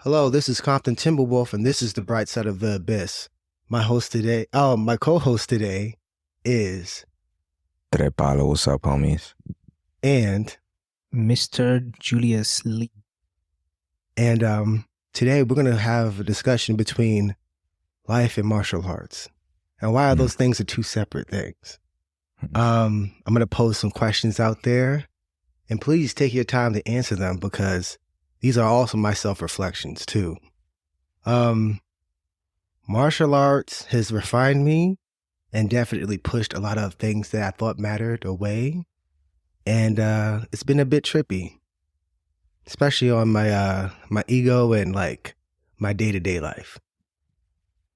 Hello, this is Compton Timberwolf, and this is the Brightside of the Abyss. My co-host today is Trepalo, what's up, homies? and Mr. Julius Lee. and today we're gonna have a discussion between life and martial arts, and why those things are two separate things. I'm gonna pose some questions out there, and please take your time to answer them because these are also my self-reflections too. Martial arts has refined me and definitely pushed a lot of things that I thought mattered away. And it's been a bit trippy, especially on my my ego and like my day-to-day life.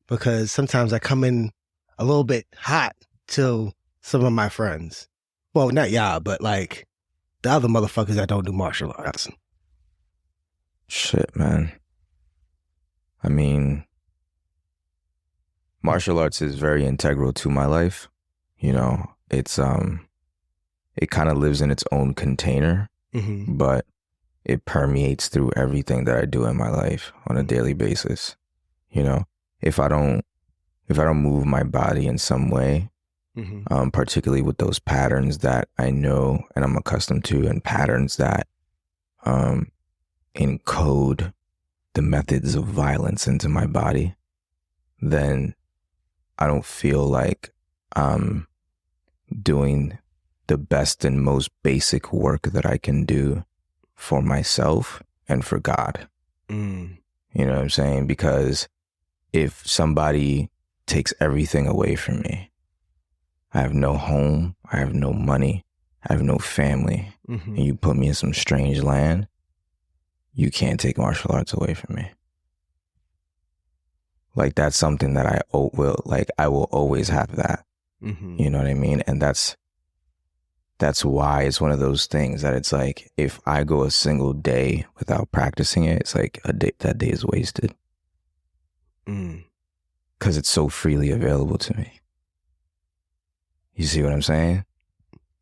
Because sometimes I come in a little bit hot to some of my friends. Well, not y'all, but like the other motherfuckers that don't do martial arts. Shit, man. I mean, martial arts is very integral to my life. You know, it's it kind of lives in its own container, but it permeates through everything that I do in my life on a daily basis. You know, if I don't move my body in some way, particularly with those patterns that I know and I'm accustomed to, and patterns that encode the methods of violence into my body, then I don't feel like I'm doing the best and most basic work that I can do for myself and for God. You know what I'm saying? Because if somebody takes everything away from me, I have no home, I have no money, I have no family, and you put me in some strange land, you can't take martial arts away from me. Like, that's something that I will always have that. You know what I mean? And that's why it's one of those things that it's like, if I go a single day without practicing it, it's like that day is wasted. Because it's so freely available to me. You see what I'm saying?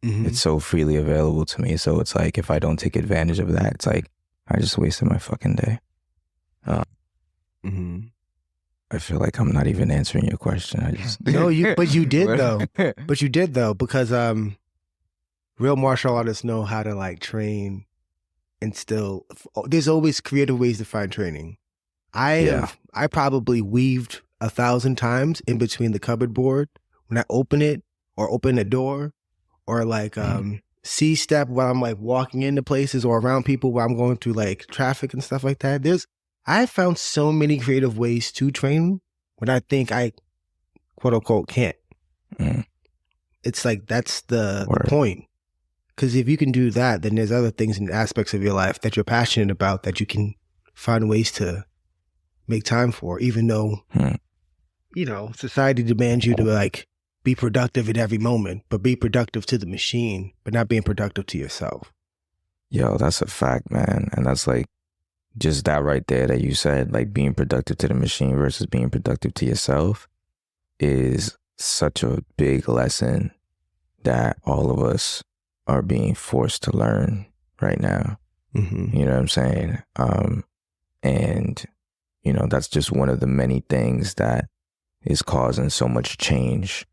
It's so freely available to me. So it's like, if I don't take advantage of that, it's like, I just wasted my fucking day. I feel like I'm not even answering your question. But you did though. But you did though, because real martial artists know how to like train and still. There's always creative ways to find training. I probably weaved 1,000 times in between the cupboard board when I open it or open a door, or like C-step while I'm like walking into places or around people while I'm going through like traffic and stuff like that. I found so many creative ways to train when I think I quote unquote can't. It's like, that's the point. Because if you can do that, then there's other things and aspects of your life that you're passionate about that you can find ways to make time for, even though, you know, society demands you to like be productive at every moment, but be productive to the machine, but not being productive to yourself. Yo, that's a fact, man. And that's like, just that right there that you said, like being productive to the machine versus being productive to yourself, is such a big lesson that all of us are being forced to learn right now. You know what I'm saying? And, you know, that's just one of the many things that is causing so much change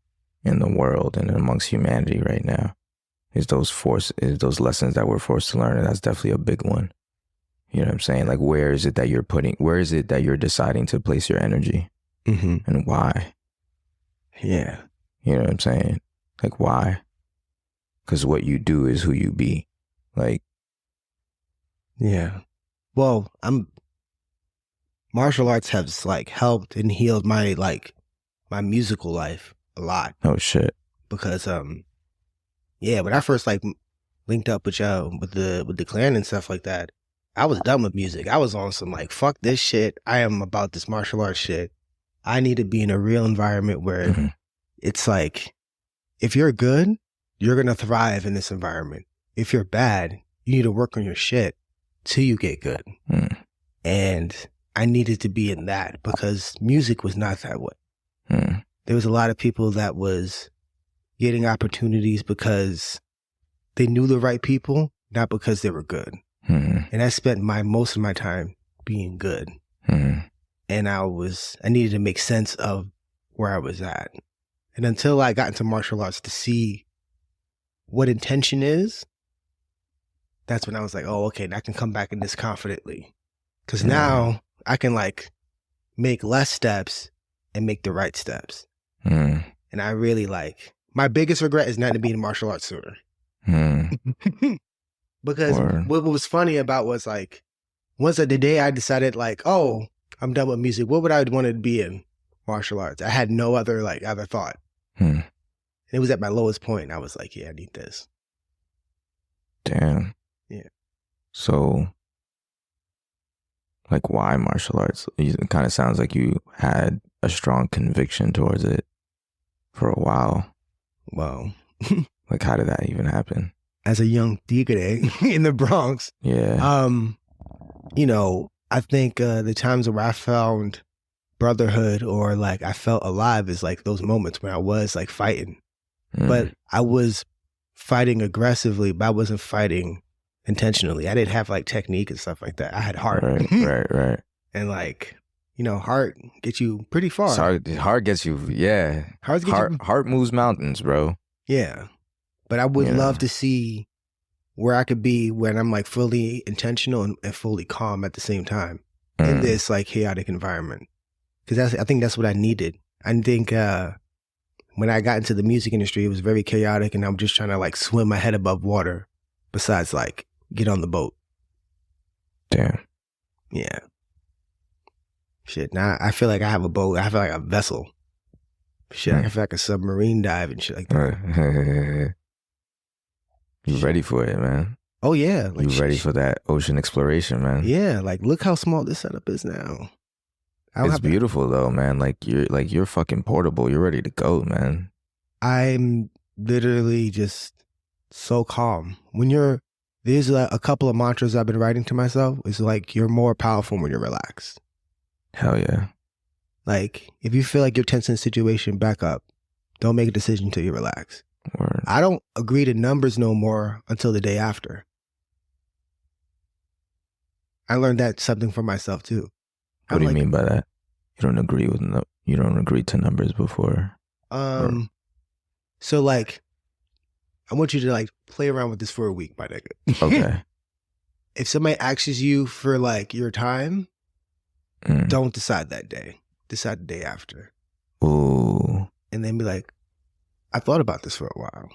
in the world and amongst humanity right now. Is those lessons that we're forced to learn, and that's definitely a big one. You know what I'm saying? Like, where is it that you're deciding to place your energy? And why? Yeah. You know what I'm saying? Like, why? Because what you do is who you be. Like, yeah. Well, martial arts has like helped and healed my musical life a lot. oh shit. Because when I first like linked up with y'all with the clan and stuff like that, I was done with music. I was on some like, fuck this shit. I am about this martial arts shit. I need to be in a real environment where it's like, if you're good, you're going to thrive in this environment. If you're bad, you need to work on your shit till you get good. And I needed to be in that because music was not that way. There was a lot of people that was getting opportunities because they knew the right people, not because they were good. And I spent most of my time being good And I needed to make sense of where I was at. And until I got into martial arts to see what intention is, that's when I was like, oh, okay, I can come back in this confidently. Because now I can like make less steps and make the right steps. And I really like, my biggest regret is not to be in martial arts sooner. Because what was funny about was like, once the day I decided like, oh, I'm done with music, what would I want to be in? Martial arts. I had no other thought. It was at my lowest point. I was like, yeah, I need this. Damn. Yeah. So, like, why martial arts? It kind of sounds like you had a strong conviction towards it for a while. Well, like, how did that even happen? As a young tigre in the Bronx. Yeah. You know, I think the times where I found brotherhood or like I felt alive is like those moments when I was like fighting. But I was fighting aggressively, but I wasn't fighting intentionally. I didn't have like technique and stuff like that. I had heart. Right. And like, you know, heart gets you pretty far. Heart gets you, yeah. Heart moves mountains, bro. Yeah. But I would love to see where I could be when I'm like fully intentional and fully calm at the same time in this like chaotic environment. Because I think that's what I needed. I think when I got into the music industry, it was very chaotic and I'm just trying to like swim my head above water besides like get on the boat. Damn. Yeah. Shit, now I feel like I have a boat. I feel like a vessel. Shit, I feel like a submarine dive and shit like that. You ready for it, man? Oh, yeah. Like, you ready for that ocean exploration, man? Yeah, like look how small this setup is now. It's beautiful though, man. Like you're fucking portable. You're ready to go, man. I'm literally just so calm. There's a couple of mantras I've been writing to myself. It's like you're more powerful when you're relaxed. Hell yeah. Like if you feel like you're tense in a situation, back up. Don't make a decision until you relax. Word. I don't agree to numbers no more until the day after. I learned that something for myself too. What do you mean by that? You don't agree to numbers before? So like, I want you to like play around with this for a week, my nigga. Okay. If somebody asks you for like your time, don't decide that day. Decide the day after. Ooh. And then be like, I thought about this for a while.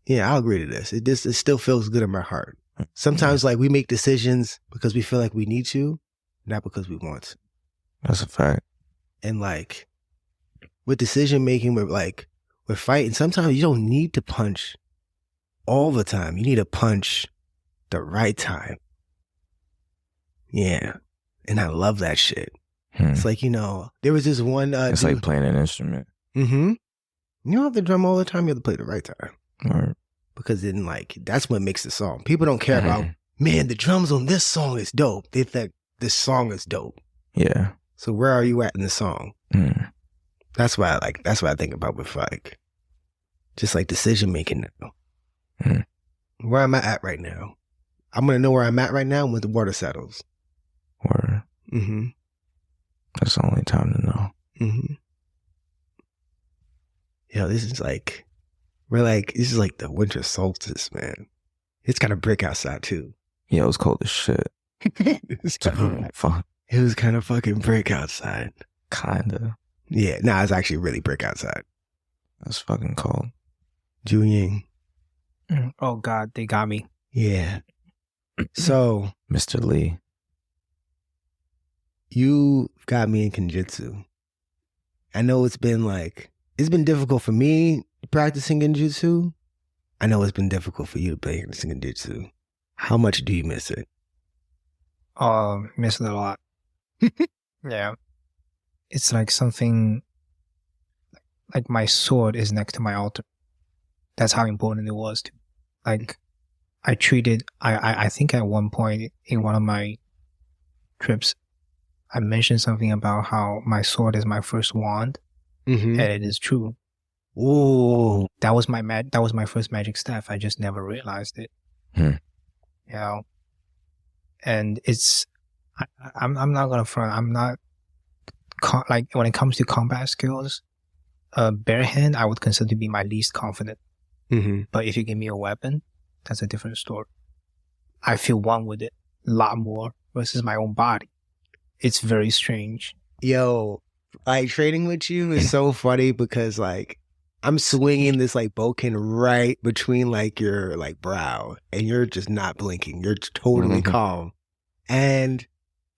Yeah, I'll agree to this. It still feels good in my heart. Sometimes like we make decisions because we feel like we need to, not because we want to. That's a fact. And like with decision making, we're fighting. Sometimes you don't need to punch all the time. You need to punch the right time. Yeah. And I love that shit. It's like, you know, there was this one it's dude, like playing an instrument. You don't have to drum all the time, you have to play the right time. Right. Because then like that's what makes the song. People don't care about, man, the drums on this song is dope. They think this song is dope. Yeah. So where are you at in the song? That's what I think about with like just like decision making now. Where am I at right now? I'm gonna know where I'm at right now when the water settles. Word. That's the only time to know. Yo, this is like the winter solstice, man. It's kind of brick outside too. Yeah, it was cold as shit. It was kind of fucking brick outside. Kinda. Yeah, it's actually really brick outside. That's fucking cold. Juying. Oh God, they got me. Yeah. So, Mr. Lee, you got me in Kenjutsu. I know it's been difficult for me practicing Kenjutsu. I know it's been difficult for you to practice Kenjutsu. How much do you miss it? Miss it a lot. Yeah. It's like something, like my sword is next to my altar. That's how important it was to, like, I think at one point in one of my trips, I mentioned something about how my sword is my first wand, and it is true. Ooh, that was my first magic staff. I just never realized it. You know, and it's I'm not gonna front. I'm not like when it comes to combat skills. Bare hand, I would consider to be my least confident. Mm-hmm. But if you give me a weapon, that's a different story. I feel one with it a lot more versus my own body. It's very strange. Yo, like training with you is so funny because like I'm swinging this like bokken right between like your like brow, and you're just not blinking. You're totally calm, and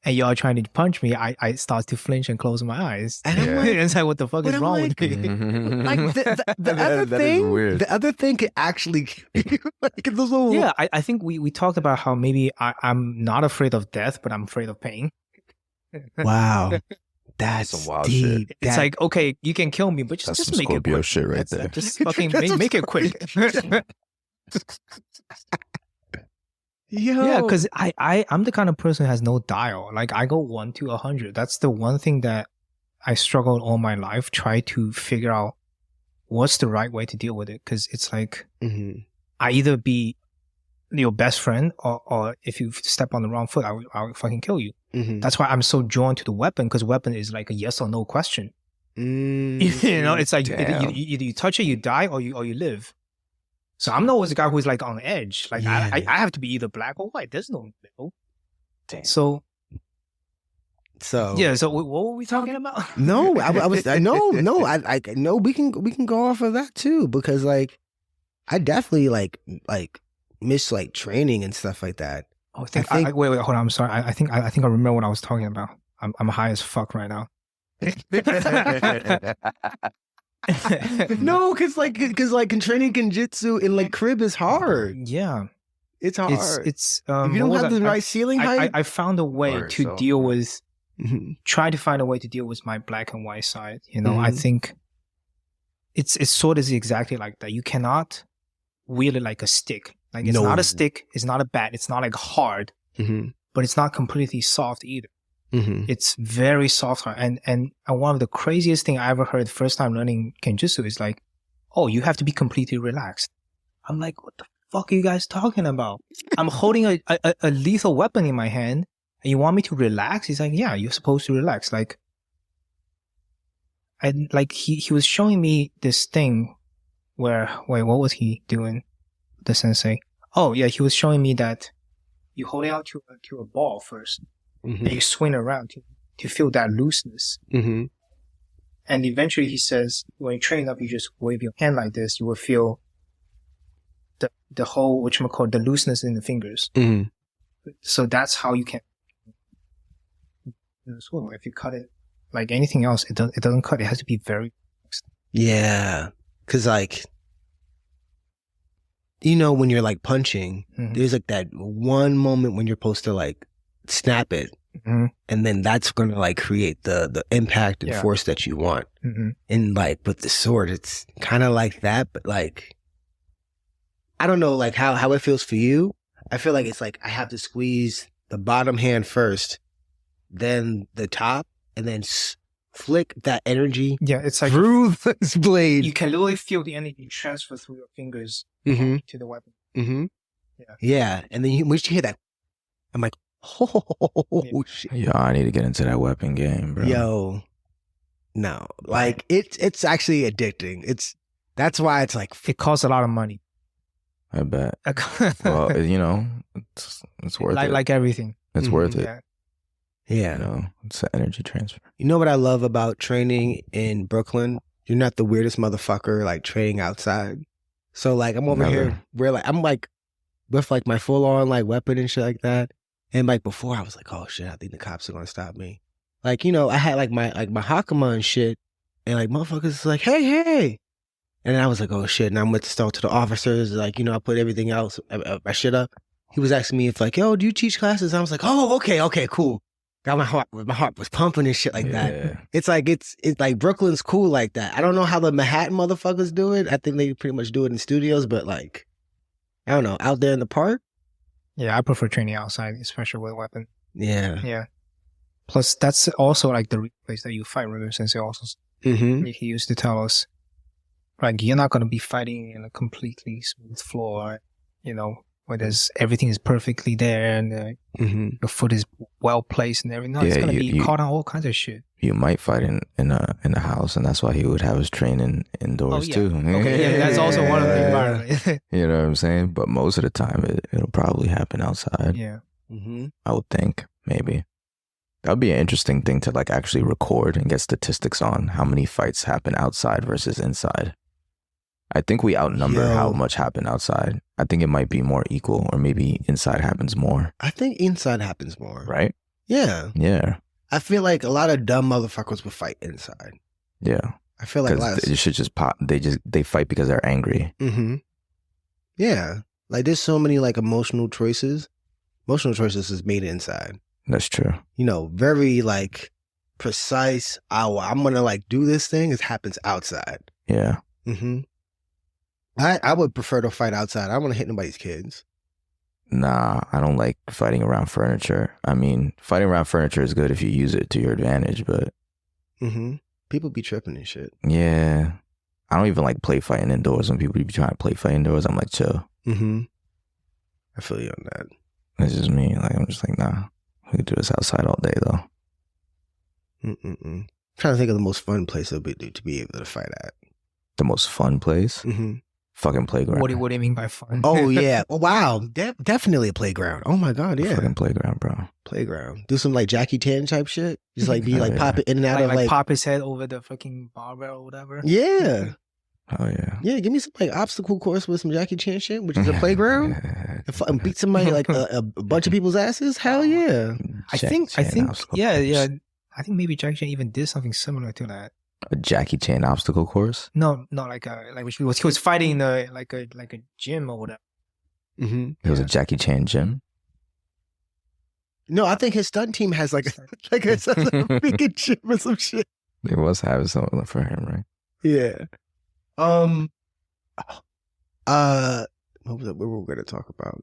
y'all trying to punch me. I start to flinch and close my eyes. And I'm like, it's like, what the fuck is wrong with me? Like the other thing, the other thing could actually like those little... Yeah, I think we talked about how maybe I'm not afraid of death, but I'm afraid of pain. Wow. That's some wild deep. shit. It's like, okay, you can kill me, but just make it quick. Shit right there. Just fucking make it quick. Yo. Yeah, because I'm the kind of person who has no dial. Like I go 1 to 100. That's the one thing that I struggled all my life. Try to figure out what's the right way to deal with it. Because it's like I either be your best friend, or if you step on the wrong foot, I will fucking kill you. That's why I'm so drawn to the weapon, because weapon is like a yes or no question. You know, it's like either you touch it, you die, or you live. So I'm always the guy who's like on edge. Like I have to be either black or white. There's no middle. Damn. So yeah. So what were we talking about? No, I was no. We can go off of that too, because like I definitely like miss like training and stuff like that. Oh, wait, hold on. I'm sorry. I think I remember what I was talking about. I'm high as fuck right now. No, because training genjutsu in like crib is hard. Yeah, it's hard. It's if you don't have the right ceiling height. I found a way to deal with. Try to find a way to deal with my black and white side. You know, I think it's sort of exactly like that. You cannot wield it like a stick. Like it's not a stick. It's not a bat. It's not like hard, but it's not completely soft either. It's very soft. And one of the craziest thing I ever heard the first time learning Kenjutsu is like, oh, you have to be completely relaxed. I'm like, what the fuck are you guys talking about? I'm holding a lethal weapon in my hand and you want me to relax? He's like, yeah, you're supposed to relax. Like, and like he was showing me this thing where, wait, what was he doing? The sensei. Oh yeah, he was showing me that you hold it out to a ball first. And you swing around to feel that looseness. And eventually he says, when you train up, you just wave your hand like this, you will feel the whole, the looseness in the fingers. So that's how you can. If you cut it like anything else, it doesn't cut. It has to be very. Yeah. Cause like, you know, when you're like punching, there's like that one moment when you're supposed to like snap it, and then that's gonna like create the impact and force that you want. And like with the sword, it's kind of like that, but like I don't know like how it feels for you. I feel like it's like I have to squeeze the bottom hand first, then the top, and then flick that energy. Yeah, it's like through this blade. You can literally feel the energy transfer through your fingers to the weapon. Yeah, and then once you hear that, I'm like, oh shit. Yo, I need to get into that weapon game, bro. Yo, no, like it's actually addicting. That's why it's like it costs a lot of money. I bet. Well, you know, it's worth it. Like everything, it's worth it. Yeah, you know, it's an energy transfer. You know what I love about training in Brooklyn? You're not the weirdest motherfucker like training outside. So like I'm over here where like I'm like with like my full on like weapon and shit like that. And like before I was like, oh shit, I think the cops are gonna stop me. Like, you know, I had like my Hakama and shit, and like motherfuckers like, hey. And I was like, oh shit. And I went to talk to the officers, like, you know, I put everything else, my shit up. He was asking me if like, yo, do you teach classes? I was like, oh, okay, cool. Got my heart was pumping and shit like that. It's like it's like Brooklyn's cool like that. I don't know how the Manhattan motherfuckers do it. I think they pretty much do it in studios, but like, I don't know, out there in the park. Yeah, I prefer training outside, especially with a weapon. Yeah. Plus, that's also like the place that you fight. Remember, Sensei also he used to tell us, like, you're not going to be fighting in a completely smooth floor. You know, where there's everything is perfectly there and your foot is well placed and everything. No, it's gonna be caught on all kinds of shit. You might fight in a house, and that's why he would have us train indoors too. Okay, yeah, that's also one of the environment. You know what I'm saying? But most of the time, it'll probably happen outside. Yeah. I would think, maybe. That would be an interesting thing to like actually record and get statistics on how many fights happen outside versus inside. I think we outnumber how much happened outside. I think it might be more equal, or maybe inside happens more. I think inside happens more. Right? Yeah. Yeah. I feel like a lot of dumb motherfuckers will fight inside. Yeah. I feel like they should just pop. They fight because they're angry. Yeah. Like there's so many like emotional choices. Emotional choices is made inside. That's true. You know, very like precise. I'm gonna like do this thing. It happens outside. Yeah. I would prefer to fight outside. I don't want to hit nobody's kids. Nah, I don't like fighting around furniture. I mean, fighting around furniture is good if you use it to your advantage, but people be tripping and shit. Yeah. I don't even like play fighting indoors. When people be trying to play fight indoors, I'm like, chill. I feel you on that. That's just me. Like, I'm just like, nah, we could do this outside all day though. I'm trying to think of the most fun place to be able to fight at. The most fun place? Fucking playground. What do you mean by fun? Oh yeah. Oh wow. Definitely a playground. Oh my god, yeah. Fucking playground, bro. Playground. Do some like Jackie Chan type shit. Just like be like pop it in and out of like pop his head over the fucking barbell or whatever. Yeah. Oh yeah. Yeah, give me some like obstacle course with some Jackie Chan shit, which is a playground. And beat somebody like a bunch of people's asses. Hell yeah. I think yeah. I think maybe Jackie Chan even did something similar to that. A Jackie Chan obstacle course? No, like he was fighting in a like a gym or whatever. It was a Jackie Chan gym. No, I think his stunt team has like a freaking gym or some shit. They was having something for him, right? Yeah. What was it? What were we going to talk about?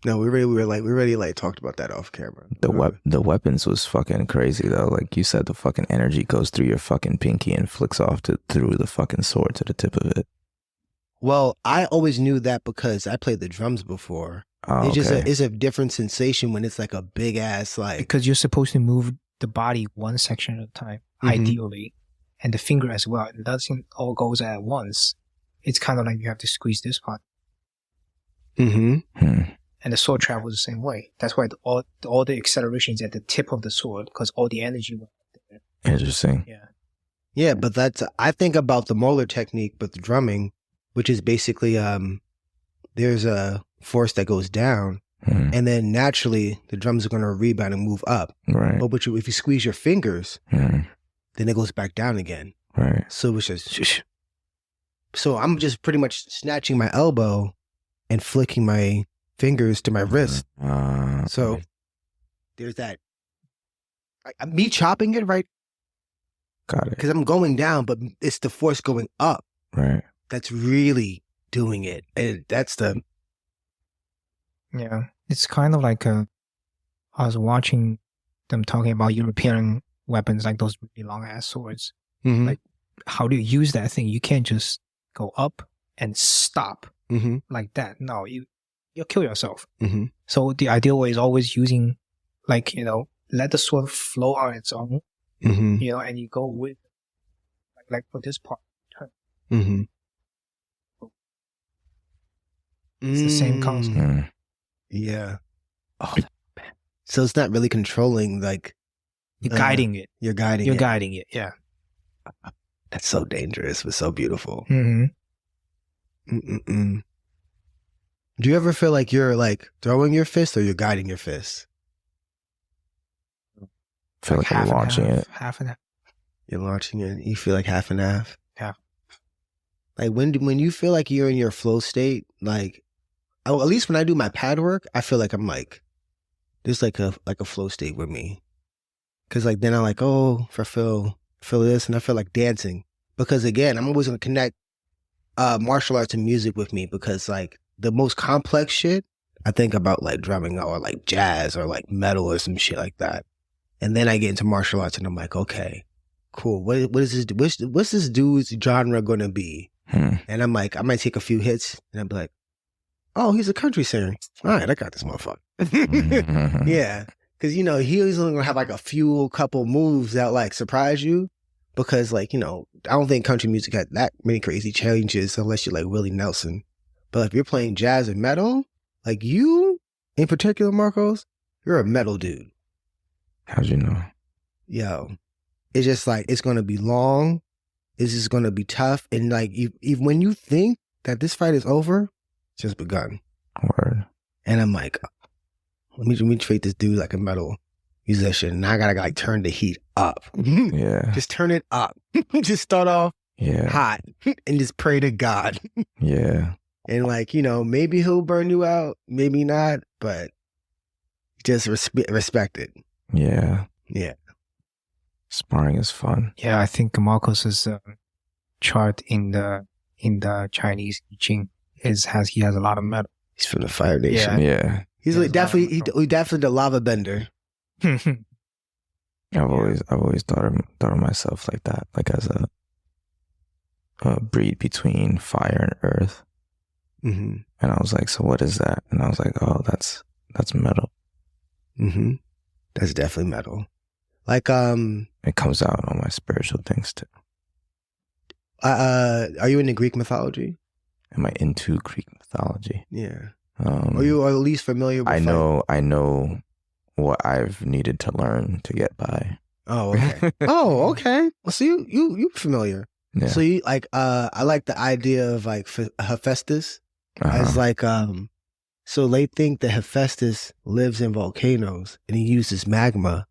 No, we already talked about that off camera. The weapons was fucking crazy though. Like you said, the fucking energy goes through your fucking pinky and flicks off through the fucking sword to the tip of it. Well, I always knew that because I played the drums before. Oh, it's a different sensation when it's like a big ass like. Because you're supposed to move the body one section at a time, ideally, and the finger as well. It doesn't all goes at once. It's kind of like you have to squeeze this part. And the sword travels the same way. That's why all the acceleration is at the tip of the sword because all the energy went there. Interesting. Yeah. Yeah, but I think about the Moeller technique with the drumming, which is basically there's a force that goes down, and then naturally the drums are going to rebound and move up. Right. But if you squeeze your fingers, then it goes back down again. Right. So it's just so I'm just pretty much snatching my elbow and flicking my fingers to my wrist. So there's that. Me chopping it, right? Got it. Because I'm going down, but it's the force going up. Right. That's really doing it. And that's the. Yeah. It's kind of like I was watching them talking about European weapons, like those really long ass swords. Like, how do you use that thing? You can't just go up and stop like that. No, you'll kill yourself. So the ideal way is always using, like, let the sword flow on its own, and you go with, like for this part, turn. It's the same concept. Yeah. Oh, so it's not really controlling, like. You're guiding it. You're guiding You're it. guiding it, yeah. That's so dangerous, but so beautiful. Mm-hmm. Do you ever feel like you're like throwing your fist or you're guiding your fist? I feel like I'm launching it. Half and half. You're launching it. You feel like half and half. Half. Like when you feel like you're in your flow state, like at least when I do my pad work, I feel like I'm like there's like a flow state with me. Cause like then I'm like, oh, feel this, and I feel like dancing. Because again, I'm always gonna connect martial arts and music with me because like the most complex shit, I think about like drumming or like jazz or like metal or some shit like that. And then I get into martial arts and I'm like, okay, cool. What is this? What's this dude's genre gonna be? And I'm like, I might take a few hits and I'm like, oh, he's a country singer. All right, I got this motherfucker. Mhm. Yeah. Because, you know, he's only going to have like a couple moves that like surprise you. Because, like, you know, I don't think country music had that many crazy changes unless you're like Willie Nelson. But if you're playing jazz and metal, like you in particular, Marcos, you're a metal dude. How'd you know? Yo, it's just like, it's going to be long. It's just going to be tough. And like, even when you think that this fight is over, it's just begun. Word. And I'm like, let me treat this dude like a metal musician. Now I gotta like turn the heat up. Yeah. Just turn it up. Just start off Yeah. hot and just pray to God. Yeah. And like, you know, maybe he'll burn you out, maybe not, but just respect it. Yeah. Yeah. Sparring is fun. Yeah, I think Marcos's chart in the Chinese I Ching he has a lot of metal. He's from the Fire Nation. Yeah. He's like definitely the lava bender. I've always thought of myself like that, like as a breed between fire and earth. Mm-hmm. And I was like, so what is that? And I was like, oh, that's metal. Mm-hmm. That's definitely metal. Like It comes out on my spiritual things too. Are you into Greek mythology? Am I into Greek mythology? Yeah. Are you at least familiar with I know what I've needed to learn to get by. Oh, okay. Oh, okay. Well, so you familiar. Yeah. So you like I like the idea of like Hephaestus as like so they think that Hephaestus lives in volcanoes and he uses magma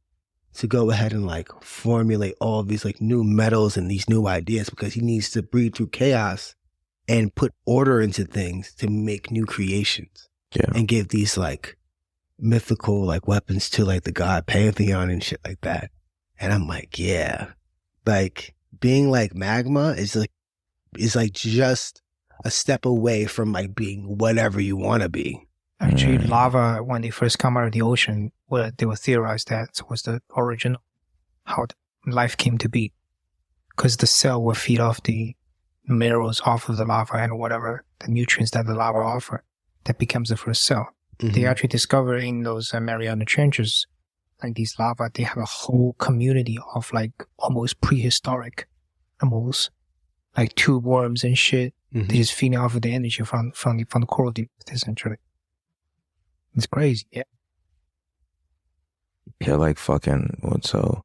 to go ahead and like formulate all of these like new metals and these new ideas because he needs to breathe through chaos and put order into things to make new creations. Yeah. And give these like mythical like weapons to like the god pantheon and shit like that. And I'm like, yeah, like being like magma is like just a step away from like being whatever you want to be. Actually, lava, when they first come out of the ocean, they were theorized that was the origin of how life came to be. Because the cell will feed off the minerals off of the lava and whatever, the nutrients that the lava offer, that becomes the first cell. Mm-hmm. They actually discover in those Mariana Trenches, like these lava, they have a whole community of like almost prehistoric animals, like tube worms and shit. Mm-hmm. They just feeding off of the energy from the coral deep, essentially. It's crazy, yeah. Yeah, like fucking. So,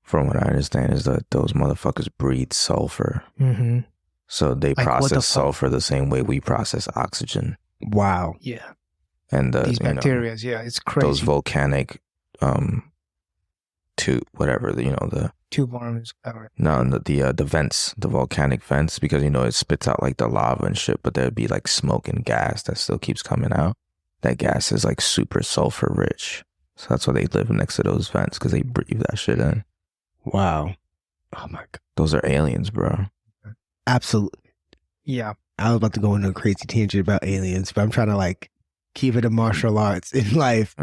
from what I understand, is that those motherfuckers breathe sulfur. Mm-hmm. So they Like, process sulfur the same way we process oxygen. Wow. Yeah. And These bacteria, yeah, it's crazy. Those volcanic, the tube worms, whatever. No, the vents, the volcanic vents, because it spits out like the lava and shit, but there'd be like smoke and gas that still keeps coming out. That gas is like super sulfur rich, so that's why they live next to those vents because they breathe that shit in. Wow. Oh my god. Those are aliens, bro. Absolutely. Yeah. I was about to go into a crazy tangent about aliens, but I'm trying to like keep it in martial arts in life.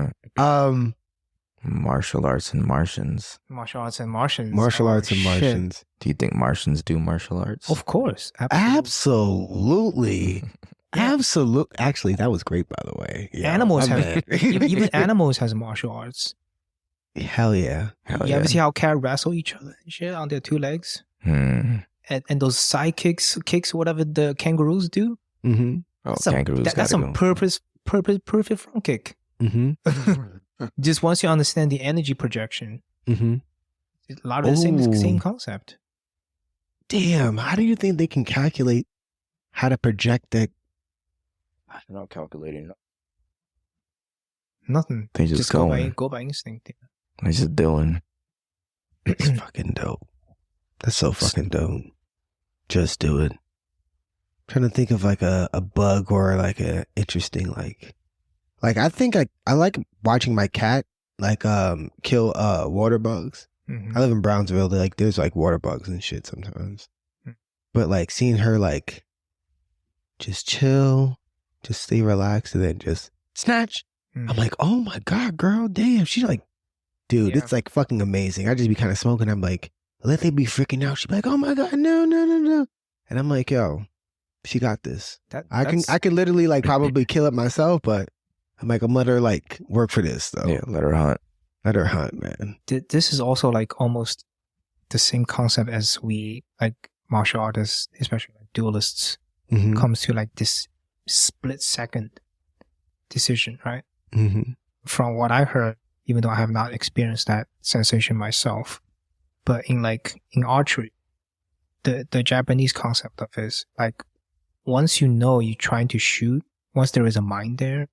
Martial arts and Martians. Martial arts and Martians. Martial arts and Martians. Do you think Martians do martial arts? Of course. Absolutely. Absolutely. Actually, that was great, by the way. Yeah, animals have even animals has martial arts. Hell yeah. You ever see how cats wrestle each other and shit on their two legs? Hmm. And those side kicks, whatever the kangaroos do. Mm-hmm. Oh, kangaroos. That's some perfect front kick. Mm-hmm. Just once you understand the energy projection, mm-hmm. a lot of the same concept. Damn, how do you think they can calculate how to project that? They're not calculating. Nothing. They just go by instinct. They just doing. It's fucking dope. That's so fucking dope. Just do it. I'm trying to think of like a bug or like a interesting like I think I like watching my cat like kill water bugs. Mm-hmm. I live in Brownsville. There's like water bugs and shit sometimes. But like seeing her like just chill, just stay relaxed and then just snatch. Mm-hmm. I'm like, oh my God, girl, damn. She's like, dude, it's like fucking amazing. I just be kind of smoking. I'm like, let they be freaking out. She'd be like, oh my God, no. And I'm like, yo, She got this. I That's- can literally like probably kill it myself, but I'm like, I'm gonna let her like work for this though. Yeah, let her hunt. Let her hunt, man. This is also like almost the same concept as we like martial artists, especially like duelists, Mm-hmm. comes to like this split second decision, right? Mm-hmm. From what I heard, even though I have not experienced that sensation myself, but in archery, the Japanese concept of it is like once you know you're trying to shoot, once there is a mind there,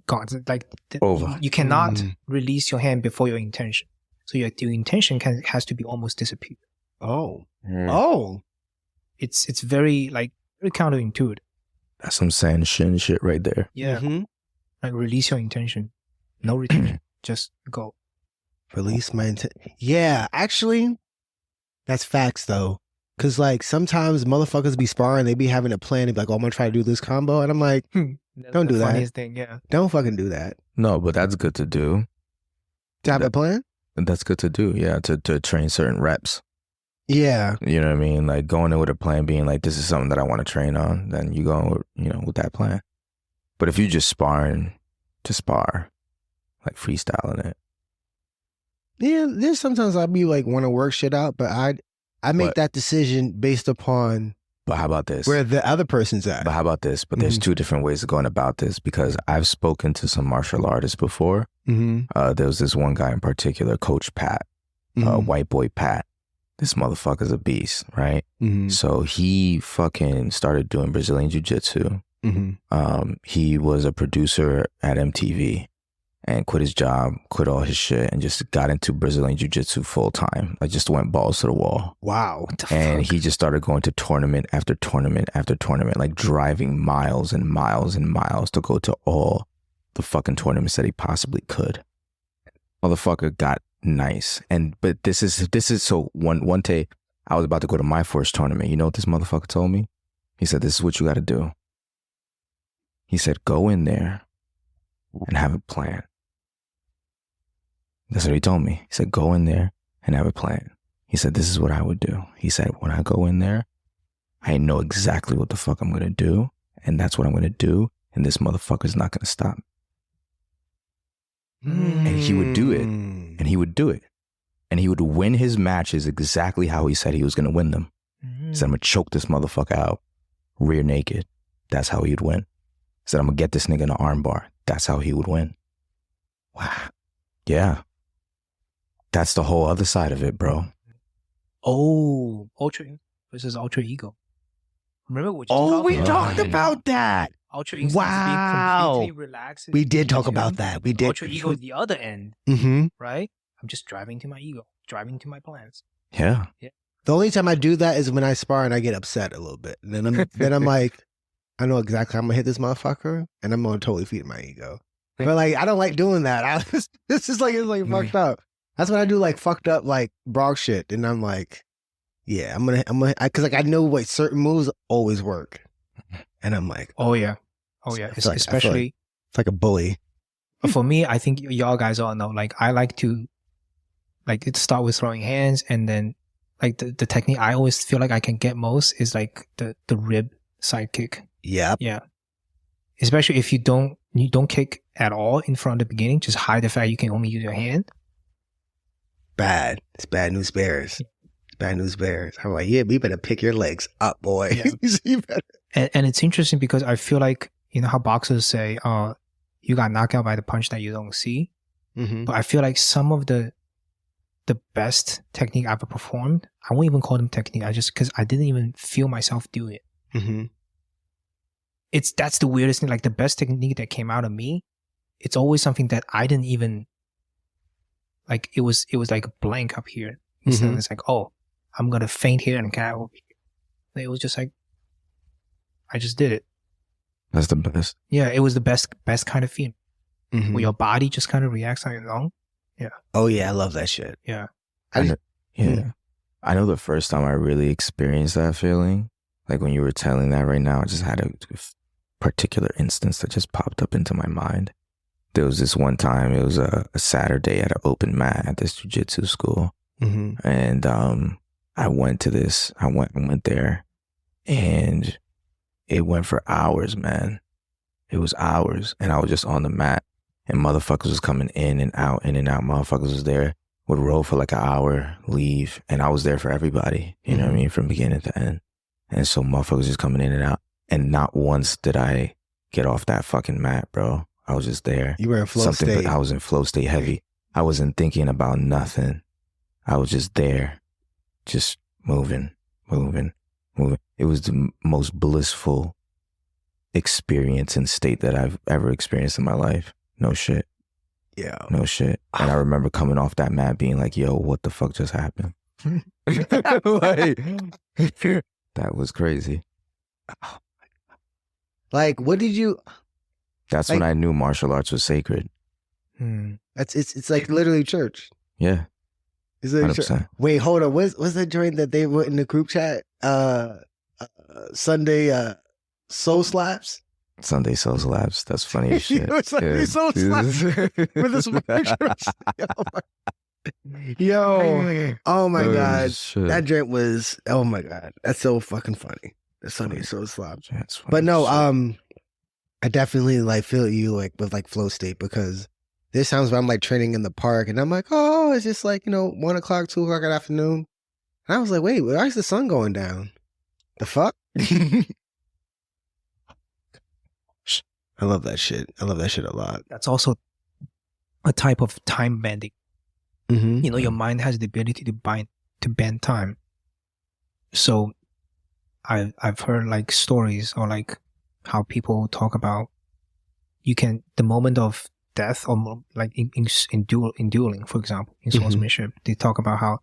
God, like Over. you cannot release your hand before your intention. So your intention has to be almost disappeared. Oh. Mm. Oh. It's very like very counterintuitive. That's some Sanshin shit right there. Yeah, Mhm. like release your intention, no retention, just go. Release my intent. Yeah, actually, that's facts though. Cause like sometimes motherfuckers be sparring, they be having a plan. They be like, "Oh, I'm gonna try to do this combo," and I'm like, Don't do the that. funniest thing, yeah. "Don't fucking do that." No, but that's good to do. To have a plan? That's good to do. Yeah, to train certain reps. Yeah. You know what I mean? Like going in with a plan, being like, this is something that I want to train on. Then you go, with that plan. But if you just sparring to spar, like freestyling it. Yeah, there's sometimes I'll be like want to work shit out, but I make But- that decision based upon But how about this? where the other person's at. But how about this? But there's two different ways of going about this, because I've spoken to some martial artists before. Mm-hmm. There was this one guy in particular, Coach Pat, white boy Pat. This motherfucker's a beast, right? Mm-hmm. So he fucking started doing Brazilian Jiu-Jitsu. Mm-hmm. He was a producer at MTV and quit his job, quit all his shit, and just got into Brazilian Jiu-Jitsu full time. Like just went balls to the wall. Wow. And he just started going to tournament after tournament after tournament, like driving miles and miles and miles to go to all the fucking tournaments that he possibly could. Motherfucker got nice. But this is so one day I was about to go to my first tournament. You know what this motherfucker told me? He said, "This is what you got to do." He said, "Go in there and have a plan." That's what he told me. He said, "Go in there and have a plan." He said, "This is what I would do." He said, "When I go in there, I know exactly what the fuck I'm going to do. And that's what I'm going to do. And this motherfucker's not going to stop." And he would do it. And he would do it. And he would win his matches exactly how he said he was going to win them. He said, "I'm going to choke this motherfucker out rear naked." That's how he would win. He said, "I'm going to get this nigga in an arm bar." That's how he would win. Wow. Yeah. That's the whole other side of it, bro. Oh, ultra versus ultra ego. Remember what you talked about that. Ultra ego Wow. is being completely relaxed. We did talk about that. We did. Ultra ego is the other end, Mm-hmm. right? I'm just driving to my ego, driving to my plans. Yeah. The only time I do that is when I spar and I get upset a little bit. And then I'm like, I know exactly how I'm gonna hit this motherfucker, and I'm gonna totally feed my ego. But like, I don't like doing that. This is like, it's like fucked up. That's when I do like fucked up like Brock shit, and I'm like, yeah, I'm gonna, because like I know what certain moves always work, and I'm like, Oh yeah. I feel Especially it's like a bully. for me, I think y'all guys all know. Like I like to, like it start with throwing hands, and then like the technique I always feel like I can get most is like the rib side kick. Yep. Yeah. Especially if you don't kick at all in front of the beginning, just hide the fact you can only use your hand. Bad. It's bad news bears. It's bad news bears. I'm like, yeah, we better pick your legs up, boy. Yeah. You better. And it's interesting because I feel like, you know how boxers say, you got knocked out by the punch that you don't see. Mm-hmm. But I feel like some of the best technique I've ever performed, I won't even call them technique. Because I didn't even feel myself do it. Mm-hmm. That's the weirdest thing. Like the best technique that came out of me, it's always something that I didn't even, like it was like a blank up here. Instead of it's like, oh, I'm going to faint here and get over here. It was just like, I just did it. That's the best. Yeah, it was the best kind of feeling. Mm-hmm. Where your body just kind of reacts on its own. Yeah. Oh yeah, I love that shit. Yeah. I know the first time I really experienced that feeling, like when you were telling that right now, I just had a particular instance that just popped up into my mind. There was this one time, it was a Saturday at an open mat at this jiu-jitsu school. Mm-hmm. And I went there, And it went for hours, man. It was hours. And I was just on the mat. And motherfuckers was coming in and out, in and out. Motherfuckers was there, would roll for like an hour, leave. And I was there for everybody, you know what I mean, from beginning to end. And so motherfuckers just coming in and out. And not once did I get off that fucking mat, bro. I was just there. You were in flow state. I was in flow state heavy. I wasn't thinking about nothing. I was just there, just moving. It was the most blissful experience and state that I've ever experienced in my life. No shit. Yeah. No shit. And I remember coming off that mat being like, yo, what the fuck just happened? Like, that was crazy. Like, what did you... That's when I knew martial arts was sacred. It's like literally church. Yeah. It's like 100%. Wait, hold on. What's that joint that they wrote in the group chat? Sunday soul slaps? Sunday soul slaps. That's funny as shit. Sunday soul slaps with his pictures. Yo. Oh my God. Shit. That joint was, oh my God. That's so fucking funny. The Sunday soul slaps. But Shit. no, I definitely like feel you like with like flow state, because there's times where I'm like training in the park and I'm like, oh, it's just like, 1 o'clock, 2 o'clock in the afternoon. And I was like, wait, why is the sun going down? The fuck? I love that shit. I love that shit a lot. That's also a type of time bending. Mm-hmm. Your mind has the ability to bend time. So I've heard like stories or like how people talk about the moment of death, or like in dueling, for example, in swordsmanship, they talk about how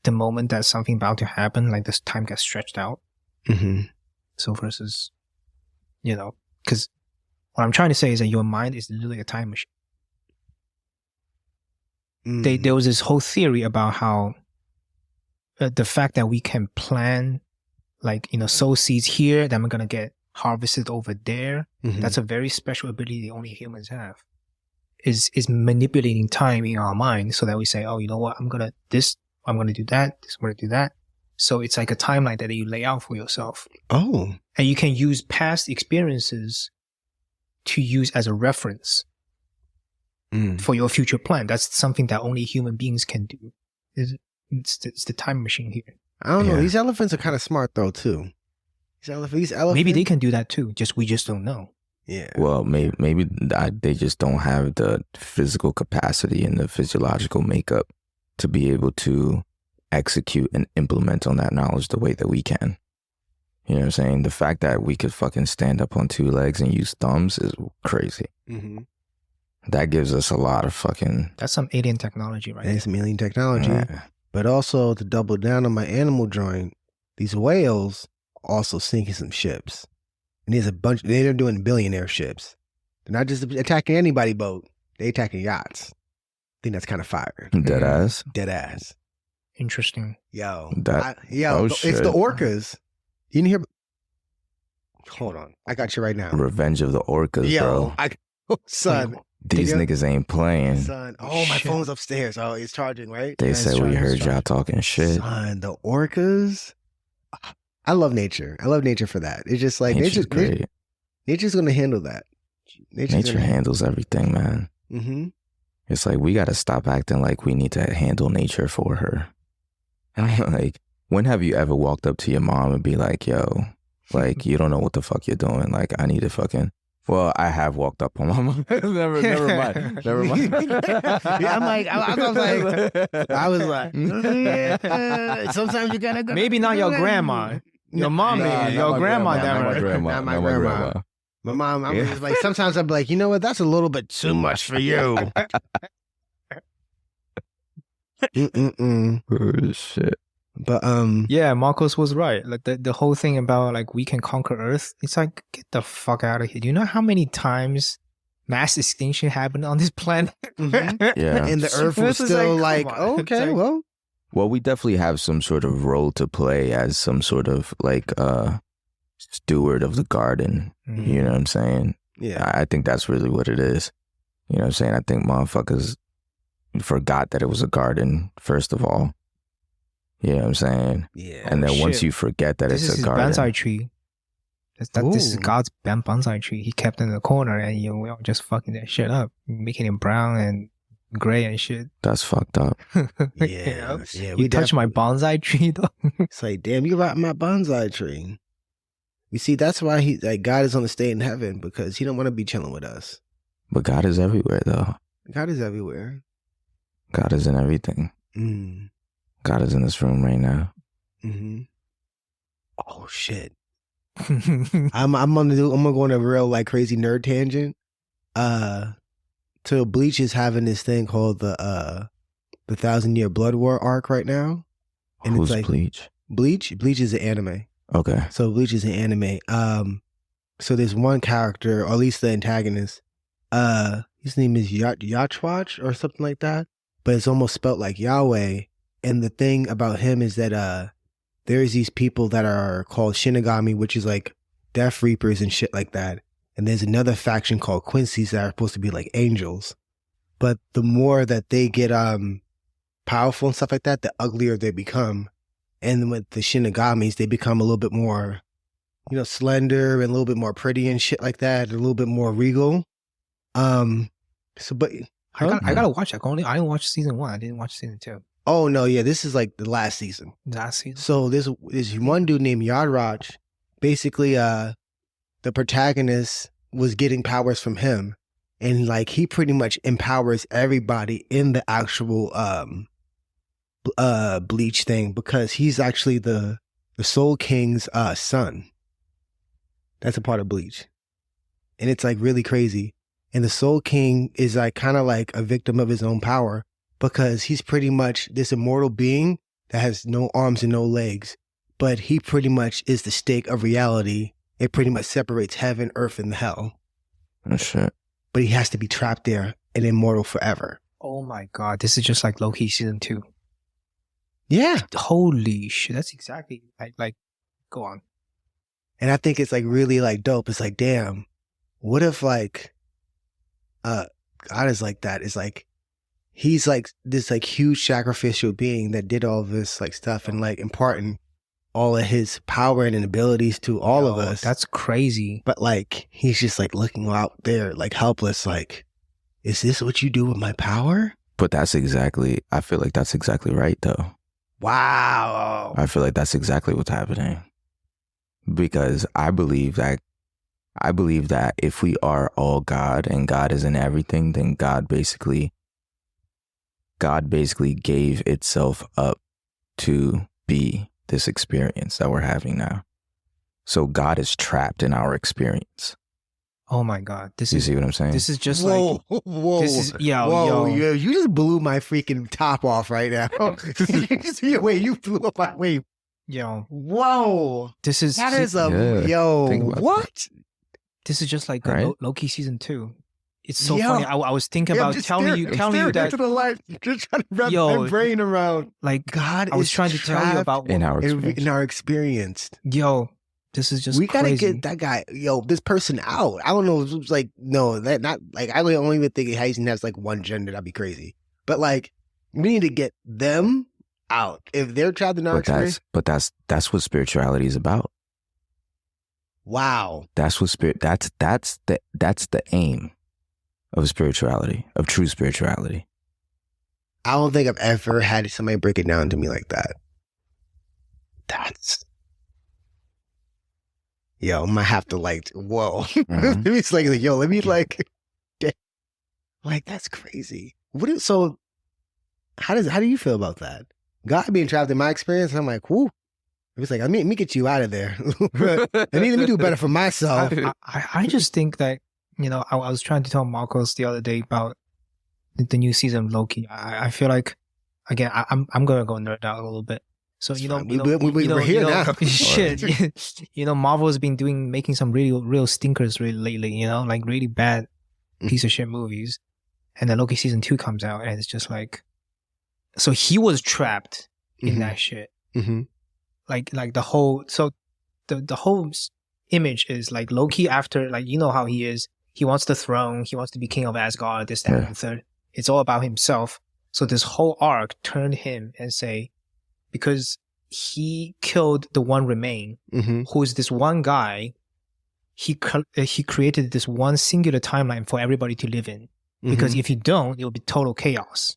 the moment that something about to happen, like this time gets stretched out. So versus, because what I'm trying to say is that your mind is literally a time machine. There was this whole theory about how the fact that we can plan, like, sow seeds here, then we're going to get harvested over there. That's a very special ability that only humans have. Is manipulating time in our mind so that we say, oh, you know what, I'm going to do that, I'm going to do that. So it's like a timeline that you lay out for yourself. Oh. And you can use past experiences to use as a reference for your future plan. That's something that only human beings can do. It's the time machine here. I don't know. These elephants are kind of smart though too. These elephants. Maybe they can do that too. We just don't know. Yeah. Well, maybe they just don't have the physical capacity and the physiological makeup to be able to execute and implement on that knowledge the way that we can. You know what I'm saying? The fact that we could fucking stand up on 2 legs and use thumbs is crazy. That gives us a lot of fucking... That's some alien technology, right? That's some alien technology. Yeah. But also, to double down on my animal joint, these whales also sinking some ships. And there's a bunch... They're doing billionaire ships. They're not just attacking anybody boat. They attacking yachts. I think that's kind of fire. Dead ass? Dead ass. Interesting. Yo. Shit. It's the orcas. You didn't hear... Hold on. I got you right now. Revenge of the Orcas, bro. Son. These niggas ain't playing. Son. Oh, my phone's upstairs. Oh, it's charging, right? They said we heard y'all talking shit. Son, the orcas. I love nature. I love nature for that. It's just like Nature's great. Nature's going to handle that. Nature handles everything, man. It's like we got to stop acting like we need to handle nature for her. Like, when have you ever walked up to your mom and be like, yo, like, you don't know what the fuck you're doing. Like, I need to fucking... Well, I have walked up on my mom. Never mind. Yeah, I'm like, I was like, sometimes you gotta go. Maybe not your grandma. Your mom, maybe. Your grandma, not my grandma. My mom, I'm just like, sometimes I'm like, you know what? That's a little bit too much for you. Oh, shit. But yeah, Marcos was right. Like the whole thing about like we can conquer Earth. It's like, get the fuck out of here. Do you know how many times mass extinction happened on this planet? Yeah, and the Earth was still like okay, well, we definitely have some sort of role to play as some sort of like steward of the garden. You know what I'm saying? Yeah, I think that's really what it is. You know what I'm saying? I think motherfuckers forgot that it was a garden, first of all. You know what I'm saying? Yeah. And then once shit. you forget that This it's is a his garden. bonsai tree. This is Ooh. God's bonsai tree. He kept in the corner, and we all just fucking that shit up, making it brown and gray and shit. That's fucked up. Yeah. Yeah. You touch my bonsai tree, though. It's like, damn, you rotting my bonsai tree. You see, that's why God is on the stay in heaven, because he don't want to be chilling with us. But God is everywhere, though. God is everywhere. God is in everything. Mm. God is in this room right now. Mm-hmm. Oh shit. I'm gonna go on a real like crazy nerd tangent. So Bleach is having this thing called the 1,000-Year Blood War arc right now. And Who's it's like Bleach? Bleach is an anime. Okay. So Bleach is an anime. So there's one character, or at least the antagonist. His name is Yachwach or something like that, but it's almost spelt like Yahweh. And the thing about him is that there's these people that are called Shinigami, which is like Death Reapers and shit like that. And there's another faction called Quincy's that are supposed to be like angels. But the more that they get powerful and stuff like that, the uglier they become. And with the Shinigamis, they become a little bit more, slender and a little bit more pretty and shit like that, a little bit more regal. I gotta watch that. I didn't watch season 1. I didn't watch season 2. Oh no, yeah, this is like the last season. Last season. So there's one dude named Yadrach. Basically, the protagonist was getting powers from him, and like he pretty much empowers everybody in the actual Bleach thing, because he's actually the Soul King's son. That's a part of Bleach, and it's like really crazy. And the Soul King is like kind of like a victim of his own power, because he's pretty much this immortal being that has no arms and no legs, but he pretty much is the stake of reality. It pretty much separates heaven, earth, and hell. Oh shit. But he has to be trapped there and immortal forever. Oh my god, this is just like Loki season 2. Yeah. Holy shit, that's exactly like go on. And I think it's like really like dope. It's like, damn, what if like God is like that? It's like he's like this like huge sacrificial being that did all this like stuff and like imparting all of his power and abilities to all of us. That's crazy. But like he's just like looking out there like helpless, like, is this what you do with my power? But I feel like that's exactly right though. Wow. I feel like that's exactly what's happening. Because I believe that if we are all God and God is in everything, then God basically gave itself up to be this experience that we're having now. So God is trapped in our experience. Oh my god, You see what I'm saying? This is just whoa, like whoa, this is whoa, yo. you just blew my freaking top off right now. You blew up my wait. Yo, Whoa, this is that is a Yeah, yo. think about What? this is just like Right? Loki season 2. It's so Yo. funny. I was thinking about telling you that to the light. Just trying to wrap Yo. my brain around. like God I was is trying to tell you trapped about in our in experience. our experience. yo. This is just We gotta crazy. get that guy, this person out. I don't know. It was like, no, that not like I don't even think Heisen has like one gender. That'd be crazy. But like, we need to get them out if they're trapped in our experience. But that's what spirituality is about. Wow. That's what that's the aim of spirituality, of true spirituality. I don't think I've ever had somebody break it down to me like that. That's. Yo, I might have to like, whoa. Mhm. It's like, yo, let me like, that's crazy. So how do you feel about that? God being trapped in my experience, I'm like, whoo. It was like, let me get you out of there. let me do better for myself. I just think that I was trying to tell Marcos the other day about the new season of Loki. I feel like again I'm gonna go nerd out a little bit. So we're here now. Shit, Marvel has been making some real stinkers lately. Like really bad piece of shit movies, and then Loki season 2 comes out, and it's just like, so he was trapped in that shit. Mm-hmm. Like the whole the whole image is like Loki after, like, how he is. He wants the throne. He wants to be king of Asgard. This, that, and the third. It's all about himself. So this whole arc turned him and say, because he killed the one remain, who is this one guy. He created this one singular timeline for everybody to live in. Because if you don't, it will be total chaos.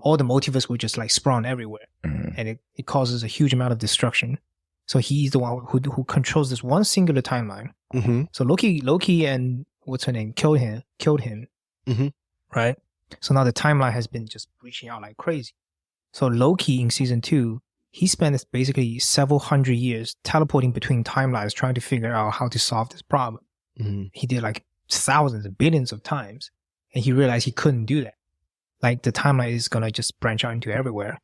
All the multiverse will just like sprawn everywhere. And it causes a huge amount of destruction. So he's the one who controls this one singular timeline. So Loki and what's her name killed him. Right? So now the timeline has been just breaching out like crazy. So Loki in season 2, he spent basically several hundred years teleporting between timelines trying to figure out how to solve this problem. He did like thousands and billions of times. And he realized he couldn't do that. Like the timeline is going to just branch out into everywhere.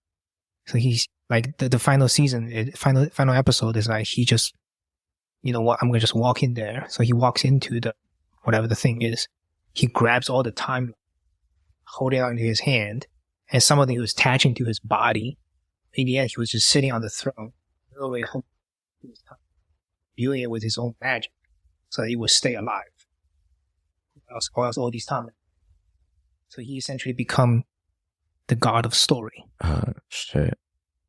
So he's like the final season, final episode is like he just, you know what, I'm going to just walk in there. So he walks into the, whatever the thing is. He grabs all the timeline, holding it into his hand. And some of it was attaching to his body. In the end, he was just sitting on the throne, literally viewing it with his own magic. So he would stay alive. Or else all these timelines. So he essentially become the god of story. Shit.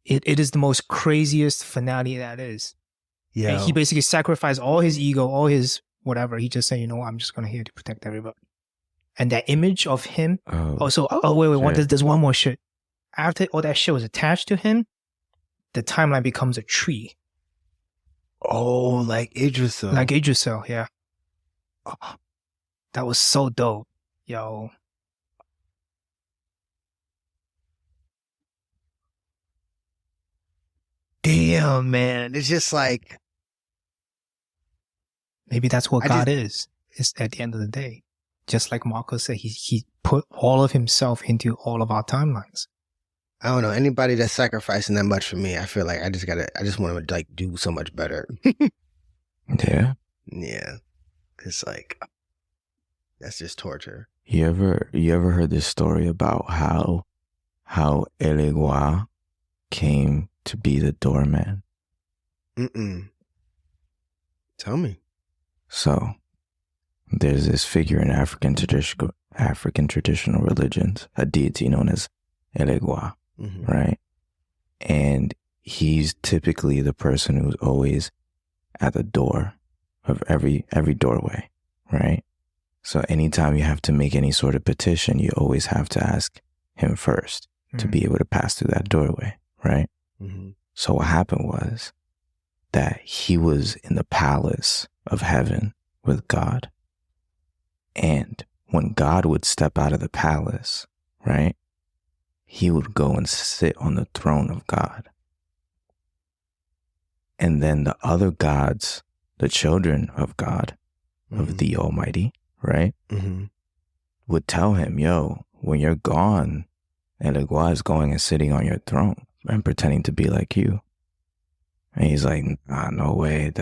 It is the most craziest finale that is. Yeah. And he basically sacrificed all his ego, all his whatever. He just said, you know what, I'm just going to here to protect everybody. And that image of him. Wait, there's one more shit. After all that shit was attached to him, the timeline becomes a tree. Oh, like Idrisil. Like Idrisil, yeah. Oh, that was so dope. Yo. Damn, man. It's just like... Maybe that's what God is. It's at the end of the day. Just like Marco said, he put all of himself into all of our timelines. I don't know. Anybody that's sacrificing that much for me, I feel like I just want to like do so much better. Yeah? Yeah. Cause like, that's just torture. You ever heard this story about how Elegwa came to be the doorman? Tell me. So, there's this figure in African traditional religions, a deity known as Elegwa, right? And he's typically the person who's always at the door of every doorway, right? So anytime you have to make any sort of petition, you always have to ask him first to be able to pass through that doorway, right? So what happened was that he was in the palace of heaven with God. And when God would step out of the palace, right, he would go and sit on the throne of God. And then the other gods, the children of God, of the Almighty, right, would tell him, yo, when you're gone, Elegwa is going and sitting on your throne and pretending to be like you. And he's like, nah, no way.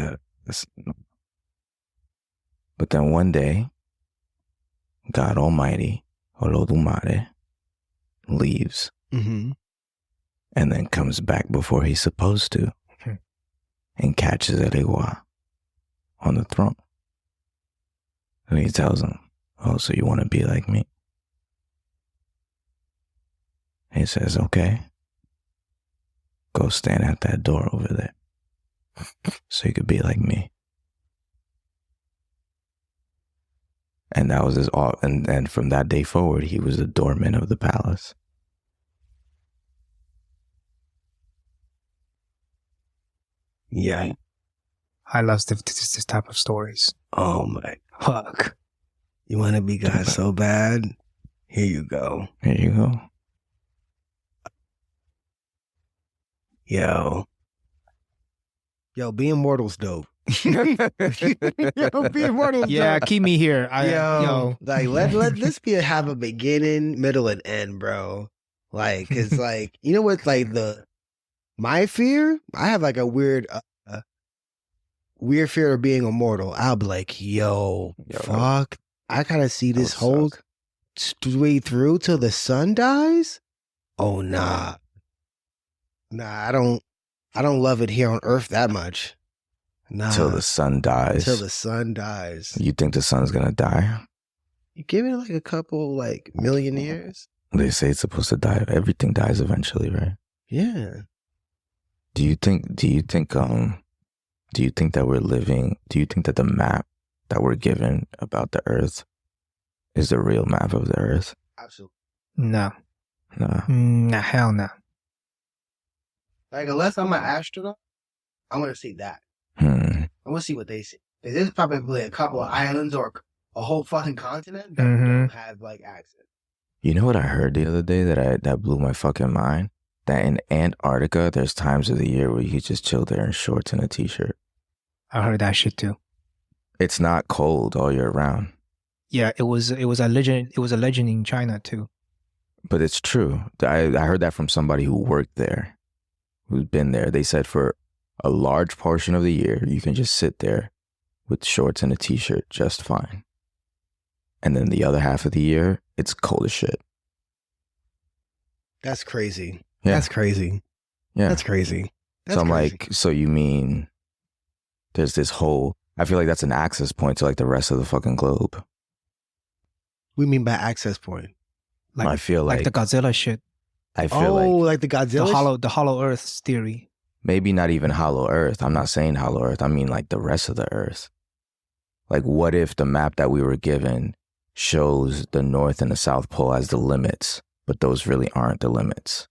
But then one day, God Almighty, Olodumare, leaves and then comes back before he's supposed to and catches Elegwa on the throne. And he tells him, oh, so you want to be like me? He says, okay, go stand at that door over there so you could be like me. And that was his all. And from that day forward, he was the doorman of the palace. Yeah. I love this type of stories. Oh my Fuck. You want to be God so bad? Here you go. Here you go. Yo, being mortal's dope. Yo, being mortal's Yeah, dope. keep me here. Like let's have a beginning, middle, and end, bro. Like, it's like, you know what? Like my fear. I have like a weird fear of being immortal. I'll be like, yo, fuck. I gotta see this whole way through till the sun dies. Oh nah. I don't love it here on Earth that much. Nah. Till the sun dies. Till the sun dies. You think the sun's gonna die? You give it like a couple like million years. They say it's supposed to die. Everything dies eventually, right? Yeah. Do you think that we're living, do you think that the map that we're given about the Earth is the real map of the Earth? Absolutely. No. No. Nah, hell no. Like, unless I'm an astronaut, I want to see that. Hmm. I want to see what they see. There's probably a couple of islands or a whole fucking continent that don't have like access. You know what I heard the other day that blew my fucking mind? That in Antarctica, there's times of the year where you could just chill there in shorts and a t-shirt. I heard that shit too. It's not cold all year round. Yeah, it was a legend. It was a legend in China too. But it's true. I heard that from somebody who worked there, who's been there. They said for a large portion of the year, you can just sit there with shorts and a t-shirt just fine. And then the other half of the year, it's cold as shit. That's crazy. Yeah. That's crazy. Yeah. That's crazy. That's so I'm crazy. like, so you mean there's this whole, I feel like that's an access point to like the rest of the fucking globe. We mean by access point. Like, I feel like the Godzilla shit. I feel like the Godzilla? The hollow Earth theory. Maybe not even hollow Earth. I'm not saying hollow Earth. I mean like the rest of the Earth. Like what if the map that we were given shows the North and the South Pole as the limits, but those really aren't the limits?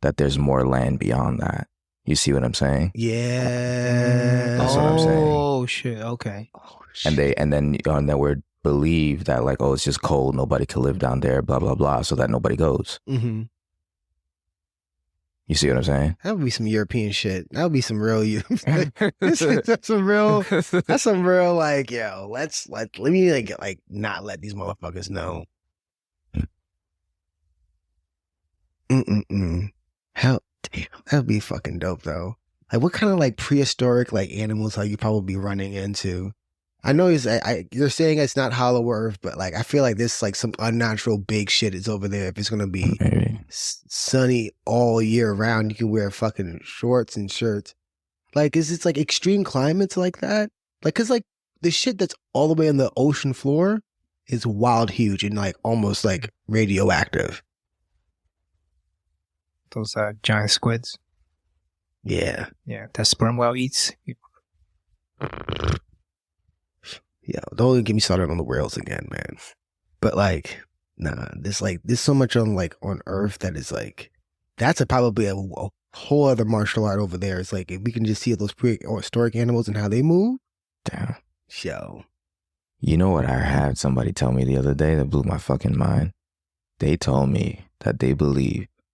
That there's more land beyond that. You see what I'm saying? Yeah. That's what I'm saying. Oh shit. Okay. Oh, shit. And then we're believe that like, oh, it's just cold, nobody can live down there, blah blah blah, so that nobody goes. Mm-hmm. You see what I'm saying? That would be some European shit. That would be some real that's some real like, yo, let me like not let these motherfuckers know. Hell damn, that'd be fucking dope though. Like what kind of like prehistoric like animals are you probably running into? I know you're saying it's not hollow Earth, but like I feel like this like some unnatural big shit is over there. If it's gonna be sunny all year round, you can wear fucking shorts and shirts. Like, is it like extreme climates like that? Like, cause like the shit that's all the way on the ocean floor is wild, huge, and like almost like radioactive. Those giant squids. Yeah. Yeah, that sperm whale eats. Yeah, don't get me started on the whales again, man. But like, nah, there's so much on Earth that is like, that's probably a whole other martial art over there. It's like if we can just see those prehistoric animals and how they move. Damn. Yo. You know what I had somebody tell me the other day that blew my fucking mind? They told me that they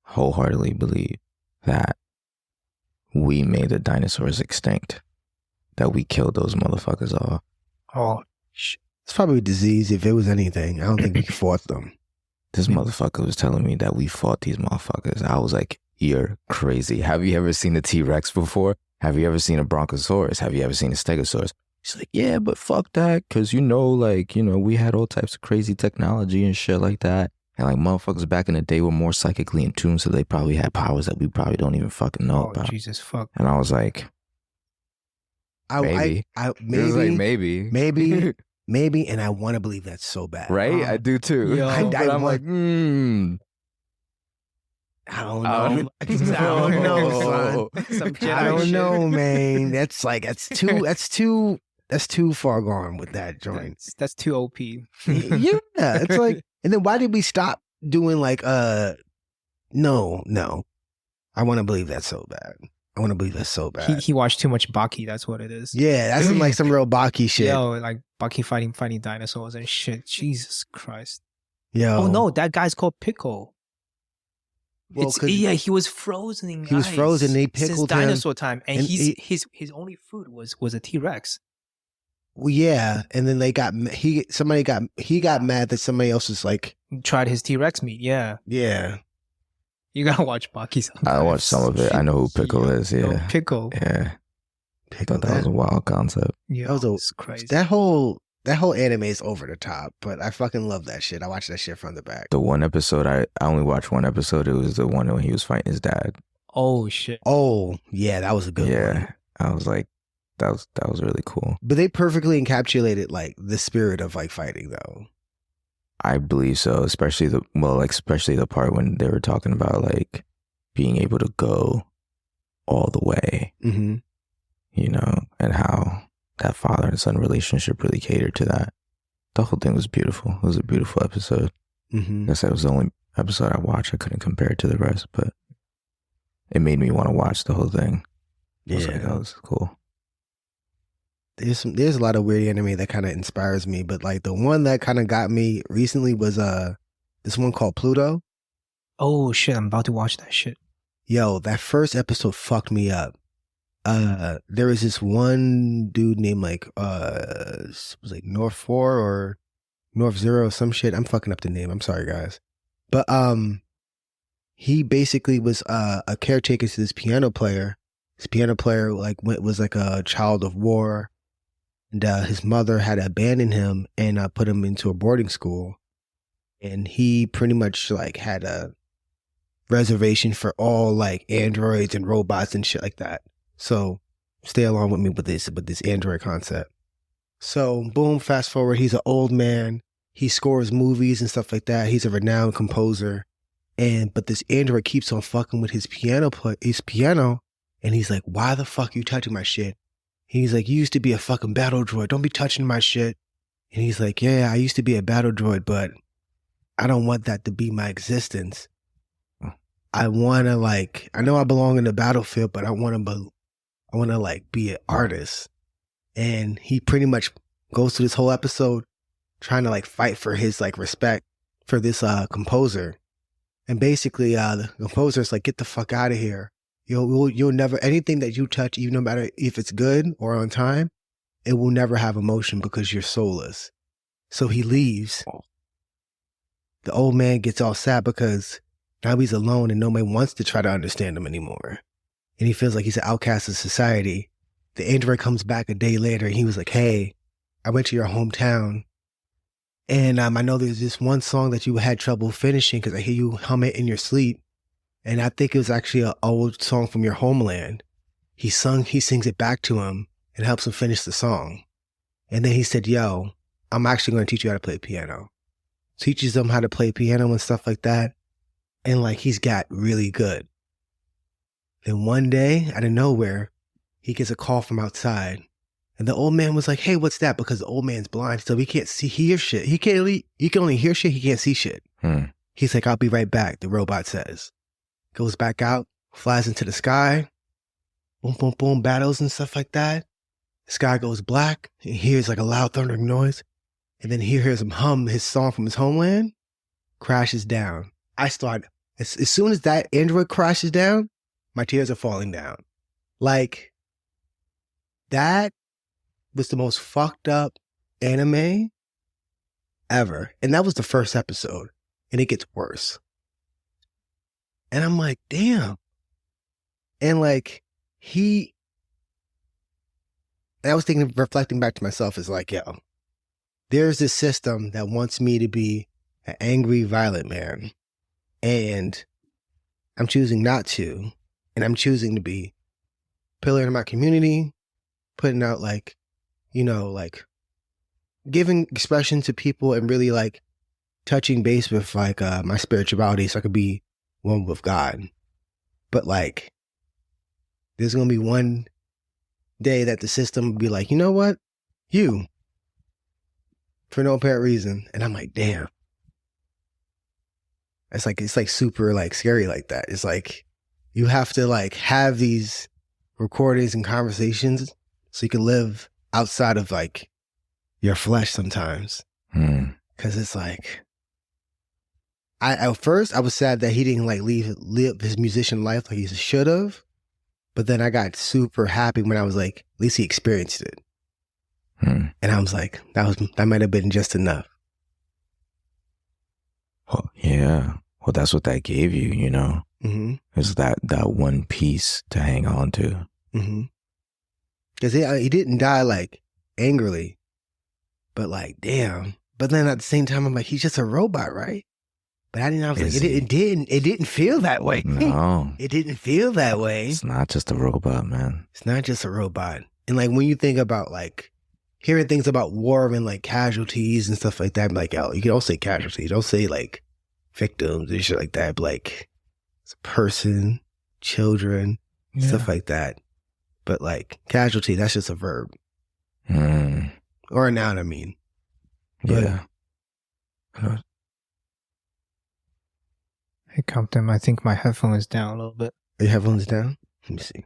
wholeheartedly believe that we made the dinosaurs extinct. That we killed those motherfuckers off. Oh, shit. It's probably a disease if it was anything. I don't think we fought them. This motherfucker was telling me that we fought these motherfuckers. I was like, you're crazy. Have you ever seen a T-Rex before? Have you ever seen a Brontosaurus? Have you ever seen a Stegosaurus? She's like, yeah, but fuck that. Cause we had all types of crazy technology and shit like that. And like motherfuckers back in the day were more psychically in tune. So they probably had powers that we probably don't even fucking know about. Jesus fuck. And I was like, maybe. Maybe, and I want to believe that's so bad. Right? I do too. Yo, I'm like, I don't know. I don't know, son. I don't know, man. That's too far gone with that joint. That's too OP. Yeah, it's like, and then why did we stop doing like no. I want to believe that's so bad. He watched too much Baki. That's what it is. Yeah, that's some real Baki shit. Yo, like Baki fighting dinosaurs and shit. Jesus Christ. Yo. Oh no, that guy's called Pickle. Well, he was frozen. He was frozen. They pickled since him. dinosaur time, and his only food was a T-Rex. Well, yeah, and then he got mad that somebody else was like tried his T-Rex meat. Yeah. You gotta watch Baki sometime. I watched some of it. I know who Pickle is. Yeah. Yo, Pickle. Yeah. Pickle. That was a wild concept. Yeah. That was crazy. That whole anime is over the top, but I fucking love that shit. I watched that shit from the back. The one episode I only watched one episode. It was the one when he was fighting his dad. Oh shit. Oh yeah, that was a good one. Yeah, I was like, that was really cool. But they perfectly encapsulated like the spirit of like fighting, though. I believe so, especially the part when they were talking about like being able to go all the way, you know, and how that father and son relationship really catered to that. The whole thing was beautiful. It was a beautiful episode. I said it was the only episode I watched. I couldn't compare it to the rest, but it made me want to watch the whole thing. I was like, oh, this is cool. There's a lot of weird anime that kind of inspires me, but like the one that kind of got me recently was this one called Pluto. Oh shit, I'm about to watch that shit. Yo, that first episode fucked me up. There was this one dude named it was like North 4 or North 0 or some shit. I'm fucking up the name. I'm sorry, guys. But he basically was a caretaker to this piano player. This piano player was like a child of war, and his mother had abandoned him and put him into a boarding school. And he pretty much like had a reservation for all like androids and robots and shit like that. So stay along with me with this android concept. So boom, fast forward, he's an old man. He scores movies and stuff like that. He's a renowned composer. But this android keeps on fucking with his piano. And he's like, why the fuck you touching my shit? He's like, you used to be a fucking battle droid. Don't be touching my shit. And he's like, yeah, I used to be a battle droid, but I don't want that to be my existence. I want to I know I belong in the battlefield, but I want to be an artist. And he pretty much goes through this whole episode trying to fight for his respect for this composer. And basically the composer's like, get the fuck out of here. You'll never, anything that you touch, even no matter if it's good or on time, it will never have emotion because you're soulless. So he leaves. The old man gets all sad because now he's alone and nobody wants to try to understand him anymore. And he feels like he's an outcast of society. The android comes back a day later and he was like, hey, I went to your hometown and I know there's this one song that you had trouble finishing because I hear you hum it in your sleep. And I think it was actually an old song from your homeland. He sings it back to him and helps him finish the song. And then he said, yo, I'm actually going to teach you how to play piano. Teaches him how to play piano and stuff like that. And he's got really good. Then one day, out of nowhere, he gets a call from outside. And the old man was like, hey, what's that? Because the old man's blind, so he can't hear shit. He can only hear shit, he can't see shit. He's like, I'll be right back, the robot says. Goes back out, flies into the sky. Boom, boom, boom, battles and stuff like that. The sky goes black. He hears a loud thundering noise. And then he hears him hum his song from his homeland. Crashes down. I start, as soon as that android crashes down, my tears are falling down. That was the most fucked up anime ever. And that was the first episode. And it gets worse. And I'm like, damn. And I was reflecting back to myself is yo, there's this system that wants me to be an angry, violent man. And I'm choosing not to. And I'm choosing to be a pillar in my community, putting out giving expression to people and really touching base with my spirituality so I could be one with God. But there's going to be one day that the system will be like, you know what? You. For no apparent reason. And I'm like, damn. It's super scary like that. It's you have to have these recordings and conversations so you can live outside of your flesh sometimes. Cause it's at first I was sad that he didn't live his musician life like he should have. But then I got super happy when I was at least he experienced it. And I was like, that might have been just enough. Well, yeah. Well, that's what that gave you, you know? Is that one piece to hang on to. Because he didn't die angrily. But damn. But then at the same time, I'm like, he's just a robot, right? But I it didn't feel that way. No. It didn't feel that way. It's not just a robot, man. It's not just a robot. And when you think about hearing things about war and casualties and stuff like that, I'm yo, you can all say casualties. Don't say victims and shit like that. But it's a person, children, stuff like that. But like casualty, that's just a verb. Mm, Or a noun, I mean. yeah. Hey, Compton, I think my headphone is down a little bit. Are your headphones down? Let me see.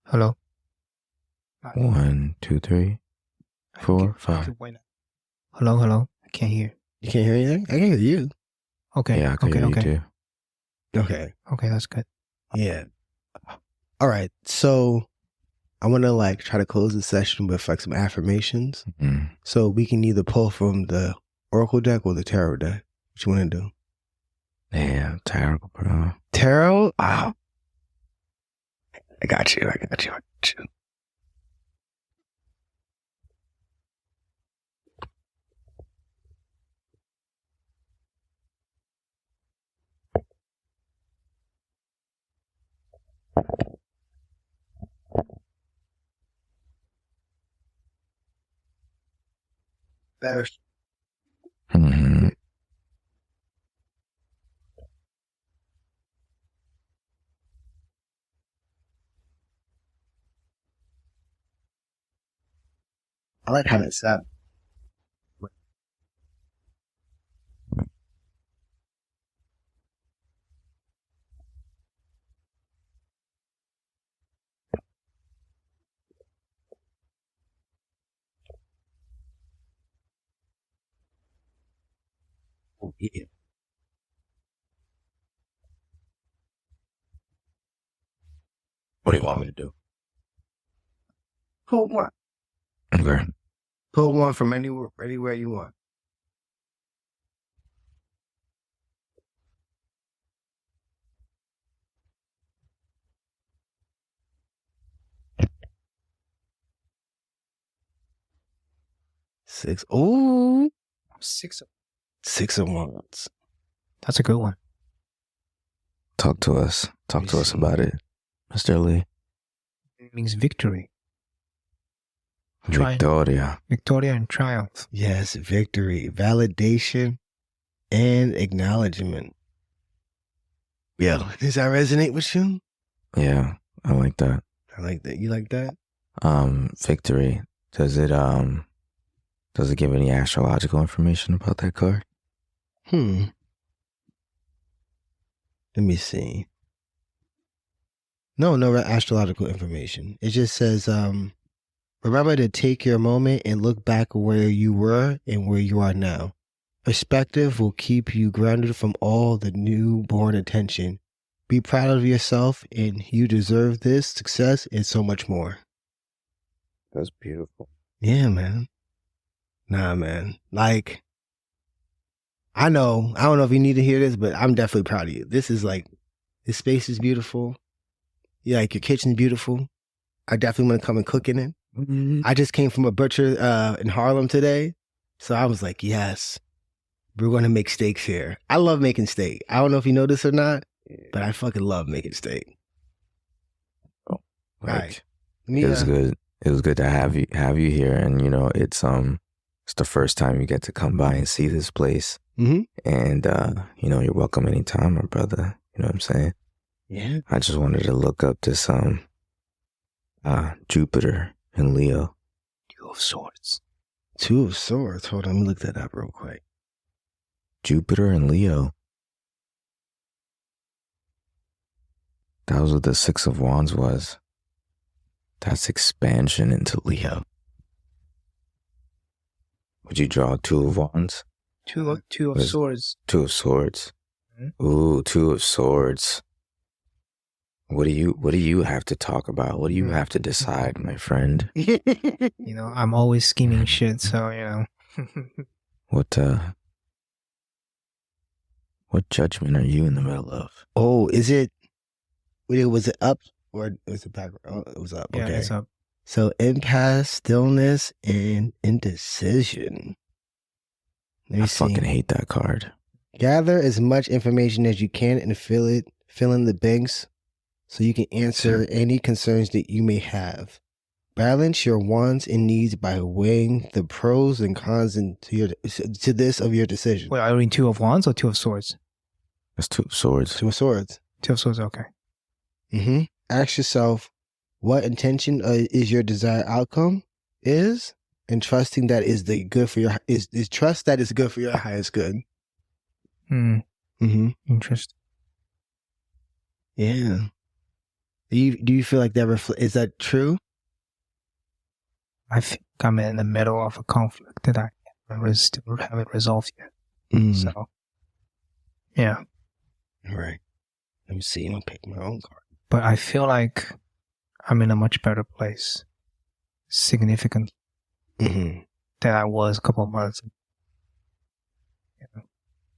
Hello? 1, 2, 3, 4, 5. Hello? I can't hear. You can't hear anything? I can hear you. Okay. Yeah, I can hear you too. Okay. Okay, that's good. Yeah. All right. So I want to like try to close the session with like some affirmations. Mm. So we can either pull from the Oracle deck or the Tarot deck. What you want to do? Yeah, terrible, bro. Tarot? Ah. I got you. Better. Mm-hmm. I like how it's up. Oh, yeah. What do you want me to do? Pull one. Okay. Pull one from anywhere you want. Six. Ooh. Six. Six of Wands. That's a good one. Talk to us. Talk to us about it, Mr. Lee. It means victory. Triumph. Victoria. Victoria and triumph. Yes, victory, validation, and acknowledgement. Yeah. Does that resonate with you? Yeah, I like that. I like that. You like that? Victory. Does it give any astrological information about that card? Let me see. No astrological information. It just says, remember to take your moment and look back where you were and where you are now. Perspective will keep you grounded from all the newborn attention. Be proud of yourself and you deserve this success and so much more. That's beautiful. Yeah, man. Nah, man. Like, I don't know if you need to hear this, but I'm definitely proud of you. This space is beautiful. Yeah, like your kitchen's beautiful. I definitely want to come and cook in it. Mm-hmm. I just came from a butcher in Harlem today. So I was like, yes, we're going to make steaks here. I love making steak. I don't know if you know this or not, but I fucking love making steak. Oh, right. It was good. It was good to have you here. And, you know, it's the first time you get to come by and see this place. Mm-hmm. And, you know, you're welcome anytime, my brother. You know what I'm saying? Yeah. I just wanted to look up this Jupiter and Leo. Two of Swords. Two of Swords. Hold on, let me look that up real quick. Jupiter and Leo. That was what the Six of Wands was. That's expansion into Leo. Would you draw Two of Wands? Two of Swords. Two of Swords. Mm-hmm. Ooh, Two of Swords. What do you have to talk about? What do you have to decide, my friend? You know, I'm always scheming shit, so, you know. What judgment are you in the middle of? Oh, was it up or was it back? Oh, it was up. Yeah, okay. it's up. So impasse, stillness, and indecision. I fucking hate that card. Gather as much information as you can and fill in the blanks so you can answer any concerns that you may have. Balance your wants and needs by weighing the pros and cons to this of your decision. Wait, are you in Two of Wands or Two of Swords? That's 2 of swords. 2 of swords. 2 of swords, okay. Mm-hmm. Ask yourself what intention is your desired outcome is, and trusting that is the good for your is trust that is good for your highest good. Mm-hmm. Interesting. Yeah. Do you feel like that is that true? I think I'm in the middle of a conflict that I haven't resolved yet. So, yeah. All right. Let me see. I'll pick my own card. But I feel like I'm in a much better place, significantly, than I was a couple of months ago. Yeah.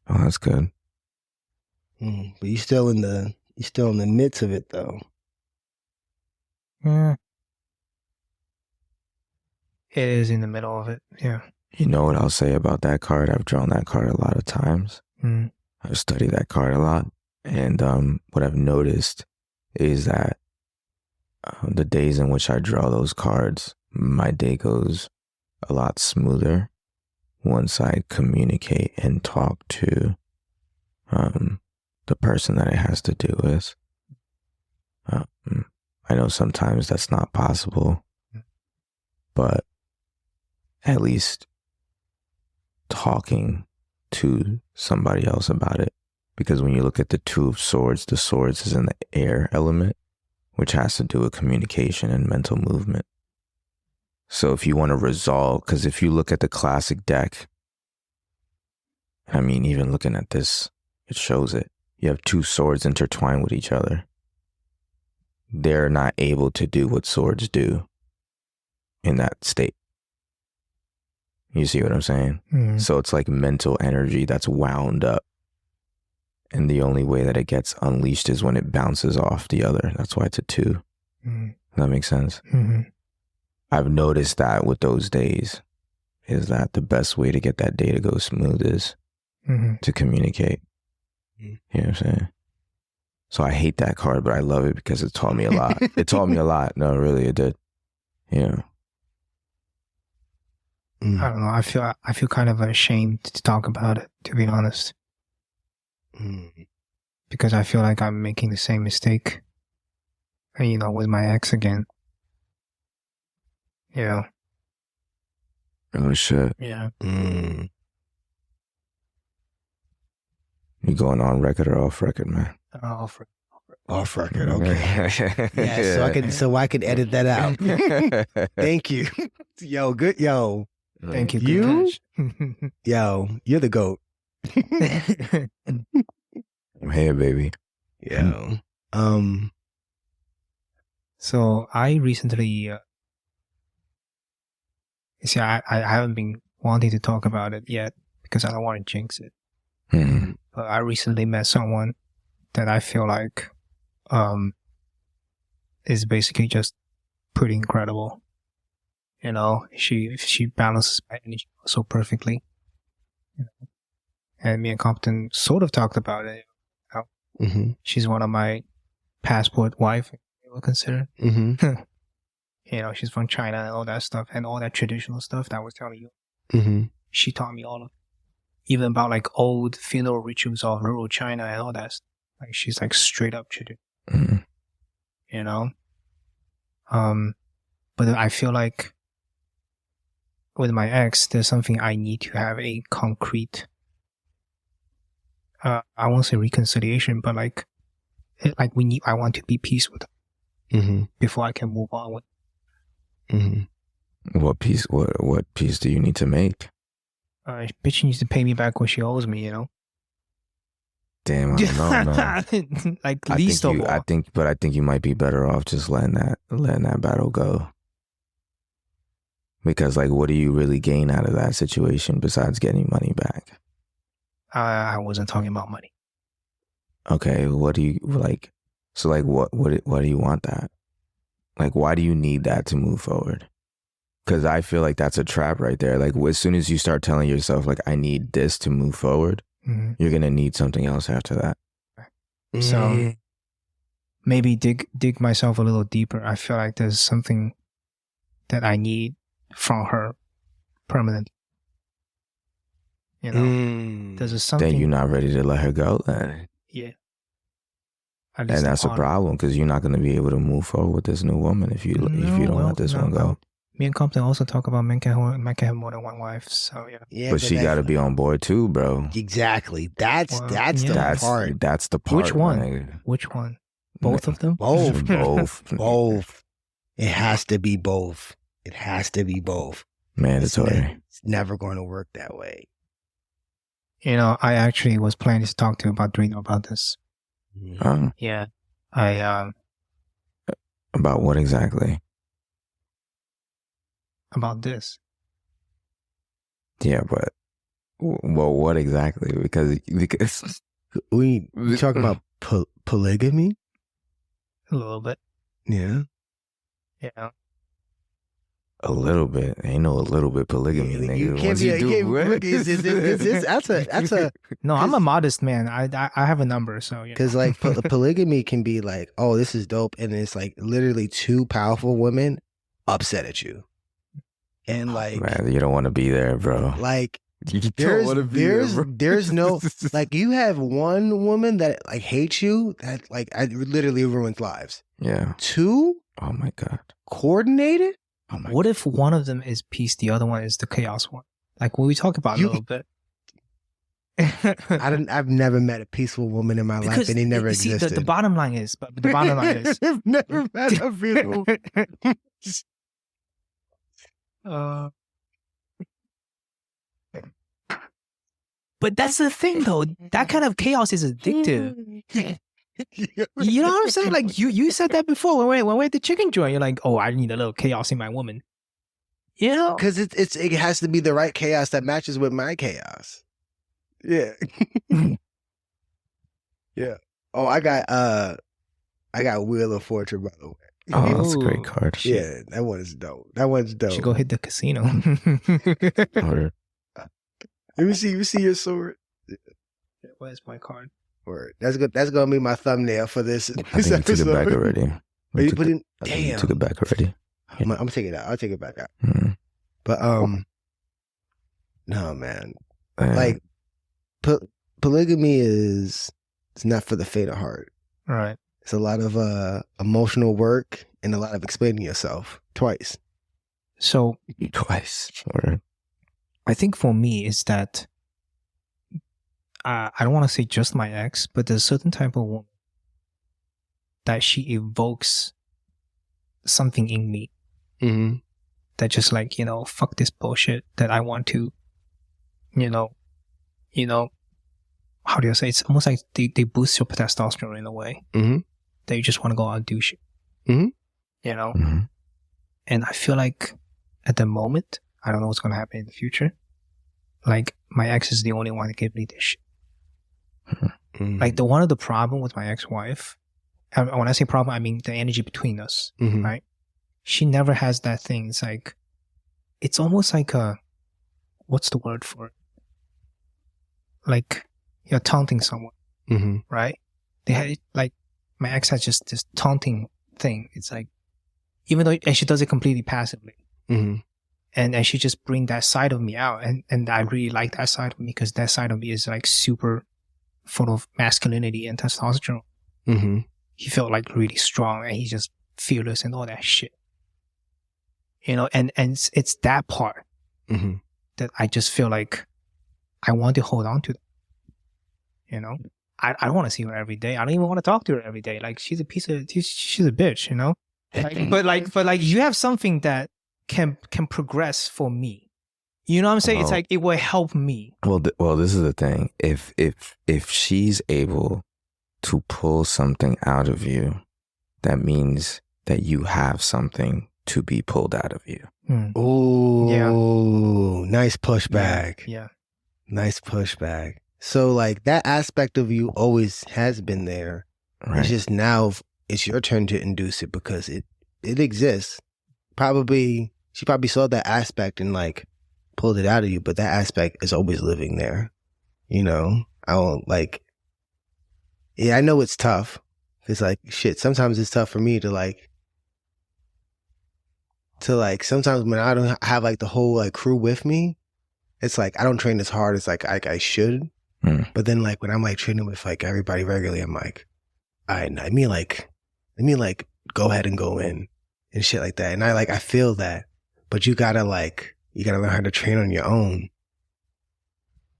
Oh, that's good. But you're still in the midst of it, though. Yeah. It is in the middle of it. Yeah. You know what I'll say about that card? I've drawn that card a lot of times. I've studied that card a lot. And what I've noticed is that the days in which I draw those cards, my day goes a lot smoother once I communicate and talk to the person that it has to do with. I know sometimes that's not possible, but at least talking to somebody else about it. Because when you look at the 2 of swords, the swords is in the air element, which has to do with communication and mental movement. So if you want to resolve, because if you look at the classic deck, I mean, even looking at this, it shows it. You have 2 swords intertwined with each other. They're not able to do what swords do in that state. You see what I'm saying? So it's like mental energy that's wound up. And the only way that it gets unleashed is when it bounces off the other. That's why it's a 2. Does that make sense? I've noticed that with those days, is that the best way to get that day to go smooth is to communicate. You know what I'm saying? So I hate that card, but I love it because it taught me a lot. It taught me a lot. No, really, it did. Yeah. I don't know. I feel kind of ashamed to talk about it, to be honest. Because I feel like I'm making the same mistake, with my ex again. Yeah. Oh, shit. Yeah. You going on record or off record, man? Off record, okay. Yeah, so I can edit that out. Thank you. Yo, good, yo. Thank you. You? Yo, you're the GOAT. I'm here, baby. Yo. So I recently, I haven't been wanting to talk about it yet because I don't want to jinx it. But I recently met someone that I feel like is basically just pretty incredible. She balances my energy so perfectly. And me and Compton sort of talked about it. She's one of my passport wife, I would consider. She's from China and all that stuff, and all that traditional stuff that I was telling you. She taught me all of it. Even about like old funeral rituals of rural China and all that stuff. Like she's like straight up traditional. But I feel like with my ex, there's something I need to have a concrete, I won't say reconciliation, but I want to be peace with her before I can move on with. What peace do you need to make? Bitch needs to pay me back what she owes me, Damn, I don't know. Like least of all. I think you might be better off just letting that battle go. Because what do you really gain out of that situation besides getting money back? I wasn't talking about money. Okay, what do you like? So what do you want that? Why do you need that to move forward? Because I feel like that's a trap right there. As soon as you start telling yourself I need this to move forward, you're gonna need something else after that. So maybe dig myself a little deeper. I feel like there's something that I need from her permanently. There's something. Then you're not ready to let her go then. Yeah. And that's a problem because you're not going to be able to move forward with this new woman if you don't let this one go. Me and Compton also talk about men can have more than one wife. So yeah. But she got to be on board too, bro. Exactly. That's the part. That's the part. Which one? Man. Which one? Both of them? Both. Both. It has to be both. It has to be both. Mandatory. It's never going to work that way. I actually was planning to talk to you about this. Yeah. About what exactly? About this. Yeah, but what exactly? Because we talk about polygamy. A little bit. Yeah. Yeah. A little bit. Ain't no a little bit polygamy, nigga. You can't that's a. No, I'm a modest man. I have a number, so because like polygamy can be like, oh, this is dope, and it's like literally two powerful women upset at you, and like, man, you don't want to be there, bro. Like, there's no like you have one woman that like hates you that like literally ruins lives. Yeah. Two. Oh my god. Coordinated. Oh my what if one of them is peace, the other one is the chaos one? Like what we talk about a little bit. I've never met a peaceful woman in my life, and he never existed. The bottom line is, I've never met a peaceful. But that's the thing, though. That kind of chaos is addictive. You know what I'm saying? Like you said that before when we're at the chicken joint. You're like, oh, I need a little chaos in my woman. You know, because it has to be the right chaos that matches with my chaos. Yeah. Yeah. Oh, I got Wheel of Fortune, by the way. Oh, that's a great card. Yeah, that one is dope. That one's dope. Should go hit the casino. Let me see your sword. Where's my card? Word. That's good. That's gonna be my thumbnail for this. I think you took it back already. Are you putting? Damn. You took it back already. I'm gonna take it out. I'll take it back out. Mm-hmm. But no, man. Like polygamy is not for the faint of heart. Right. It's a lot of emotional work and a lot of explaining yourself twice. So twice. Right. I think for me is that I don't want to say just my ex, but there's a certain type of woman that she evokes something in me that just like, fuck this bullshit that I want to, how do you say? It's almost like they boost your testosterone in a way that you just want to go out and do shit. And I feel like at the moment, I don't know what's going to happen in the future. Like my ex is the only one that can me this shit. Like one of the problem with my ex-wife, and when I say problem, I mean the energy between us, right? She never has that thing. It's like, it's almost like what's the word for it? Like you're taunting someone, right? They had like my ex has just this taunting thing. It's like, even though, and she does it completely passively. And she just bring that side of me out. And I really like that side of me because that side of me is like super full of masculinity and testosterone. He felt like really strong and he's just fearless and all that shit. And it's that part that I just feel like I want to hold on to. I don't want to see her every day. I don't even want to talk to her every day. Like she's a she's a bitch, but you have something that can progress for me. You know what I'm saying? It's like it will help me. Well, this is the thing. If she's able to pull something out of you, that means that you have something to be pulled out of you. Oh, yeah. Nice pushback. Yeah. Nice pushback. So like that aspect of you always has been there. Right. It's just now it's your turn to induce it because it exists. She probably saw that aspect and like pulled it out of you, but that aspect is always living there. I don't like, yeah, I know it's tough. It's like, shit, sometimes it's tough for me to sometimes when I don't have like the whole like crew with me, it's like, I don't train as hard as like I should But then like when I'm like training with like everybody regularly, I'm like, let me go ahead and go in and shit like that. And I feel that, but you gotta learn how to train on your own.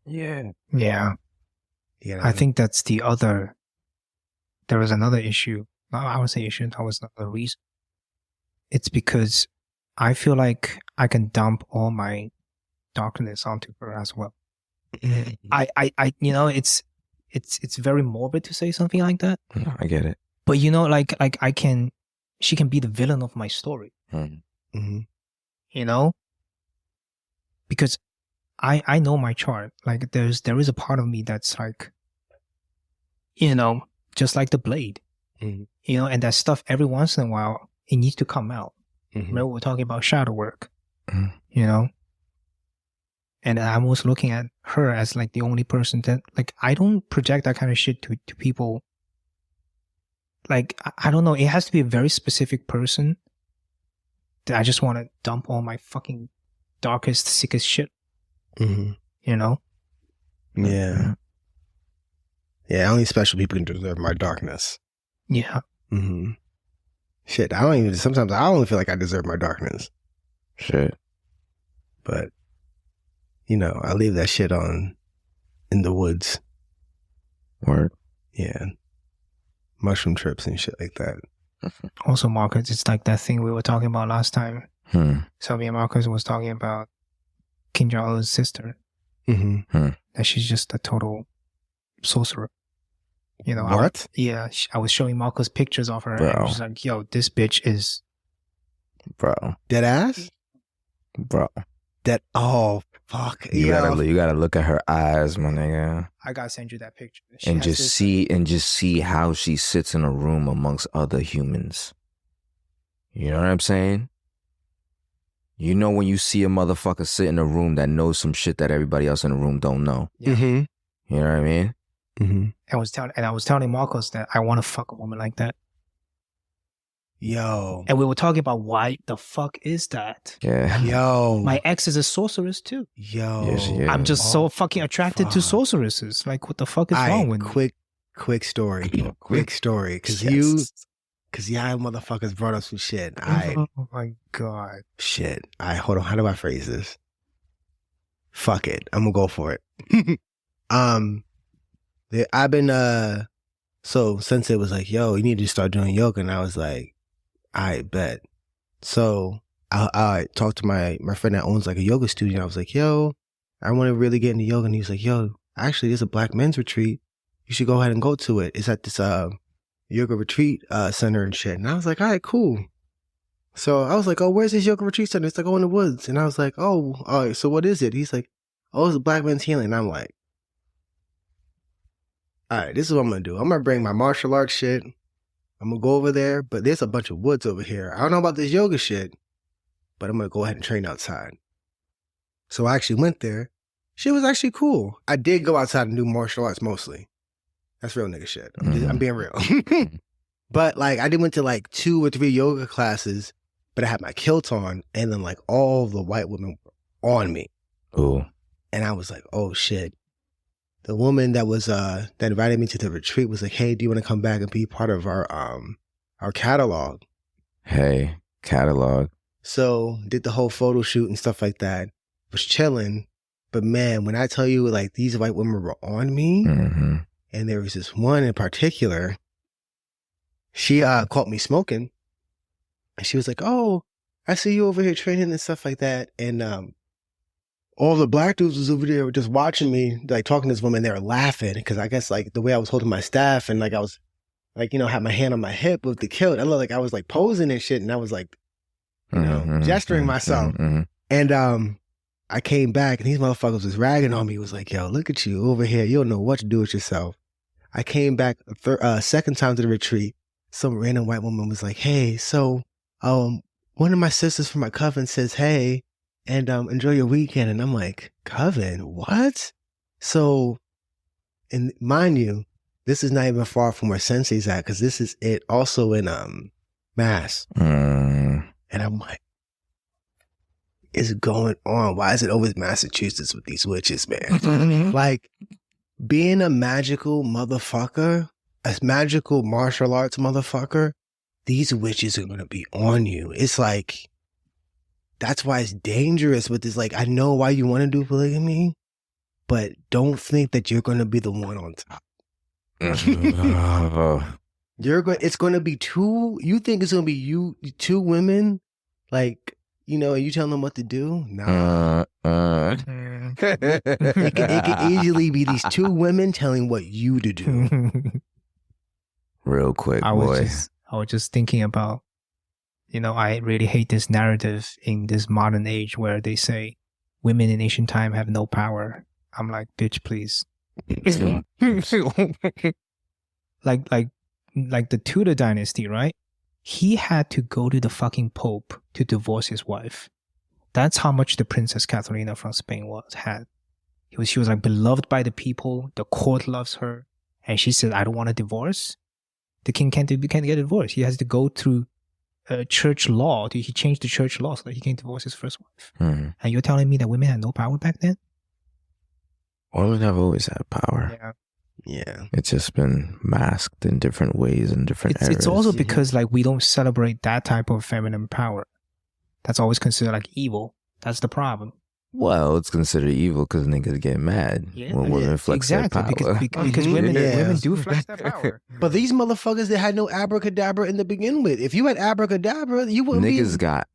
Yeah. I think that's there was another issue. I would say issue, that was not the reason. It's because I feel like I can dump all my darkness onto her as well. I it's very morbid to say something like that. No, I get it. But she can be the villain of my story. Mm-hmm. Because I know my chart. Like there is a part of me that's like, just like the blade, and that stuff every once in a while it needs to come out. Remember we're talking about shadow work, and I'm almost looking at her as like the only person that like I don't project that kind of shit to people. Like I don't know, it has to be a very specific person that I just want to dump all my fucking darkest, sickest shit. Yeah. Only special people can deserve my darkness. Yeah. Shit, sometimes I don't even feel like I deserve my darkness. Shit. But, I leave that shit on in the woods. Word. Yeah. Mushroom trips and shit like that. Also, Marcus, it's like that thing we were talking about last time. So me and Marcus was talking about Kim Jong-un's sister. That she's just a total sorcerer. What? I was showing Marcus pictures of her, and she's like, "Yo, this bitch is." Bro. Dead ass? Bro. Oh, fuck. You gotta look at her eyes, my nigga. I gotta send you that picture. And just see how she sits in a room amongst other humans. You know what I'm saying? When you see a motherfucker sit in a room that knows some shit that everybody else in the room don't know. Yeah. You know what I mean? I was telling Marcos that I want to fuck a woman like that. Yo. And we were talking about why the fuck is that? Yeah. Yo. My ex is a sorceress too. Yo. Yeah, she is. I'm just so fucking attracted to sorceresses. Like, what the fuck is wrong with me? Quick story. Quick story. Because y'all motherfuckers brought up some shit. Oh my God. Shit. Hold on. How do I phrase this? Fuck it. I'm gonna go for it. I've been, so Sensei was like, yo, you need to start doing yoga. And I was like, I bet. So I talked to my friend that owns like a yoga studio. I was like, yo, I want to really get into yoga. And he was like, yo, actually, there's a black men's retreat. You should go ahead and go to it. It's at this yoga retreat center and shit. And I was like, all right, cool. So I was like, oh, where's this yoga retreat center? It's like, oh, in the woods. And I was like, oh, all right, so what is it? He's like, oh, it's a black men's healing. And I'm like, all right, this is what I'm going to do. I'm going to bring my martial arts shit. I'm going to go over there, but there's a bunch of woods over here. I don't know about this yoga shit, but I'm going to go ahead and train outside. So I actually went there. Shit was actually cool. I did go outside and do martial arts mostly. That's real nigga shit. I'm being real. But like, I did went to like 2 or 3 yoga classes, but I had my kilt on, and then like all the white women were on me. Ooh. And I was like, oh shit. The woman that was that invited me to the retreat was like, hey, do you want to come back and be part of our catalog? Hey, catalog. So did the whole photo shoot and stuff like that. Was chilling. But man, when I tell you like these white women were on me, and there was this one in particular, she caught me smoking, and she was like, oh, I see you over here training and stuff like that. And all the black dudes was over there just watching me, like talking to this woman. They were laughing because I guess like the way I was holding my staff, and like I was like, had my hand on my hip with the kilt. I looked like I was like posing and shit, and I was like, gesturing myself. And I came back, and these motherfuckers was ragging on me. It was like, yo, look at you over here. You don't know what to do with yourself. I came back second time to the retreat. Some random white woman was like, hey, so one of my sisters from my coven says, hey, and enjoy your weekend. And I'm like, coven? What? So, and mind you, this is not even far from where Sensei's at, because this is it also in Mass. And I'm like, is going on? Why is it always Massachusetts with these witches, man? Like, being a magical motherfucker, a magical martial arts motherfucker, these witches are gonna be on you. It's like, that's why it's dangerous with this. Like, I know why you want to do polygamy, but don't think that you're gonna be the one on top. It's gonna be two. You think it's gonna be two women, like, you know, and you tell them what to do? Nah. It could easily be these two women telling what you to do. Real quick, I boy. was just thinking about, you know, I really hate this narrative in this modern age where they say women in ancient time have no power. I'm like, bitch, please. like the Tudor dynasty, right? He had to go to the fucking Pope to divorce his wife. That's how much the Princess Catharina from Spain had. She was like beloved by the people. The court loves her, and she said, "I don't want a divorce." The king can't get a divorce. He has to go through church law. He changed the church law so that he can divorce his first wife. Mm-hmm. And you're telling me that women had no power back then? Women have always had power. Yeah. It's just been masked in different ways in different eras. It's also because like we don't celebrate that type of feminine power. That's always considered like evil. That's the problem. Well, it's considered evil because niggas get mad when women flex their power. Because women do flex their power. But these motherfuckers that had no abracadabra in the begin with. If you had abracadabra, you wouldn't niggas got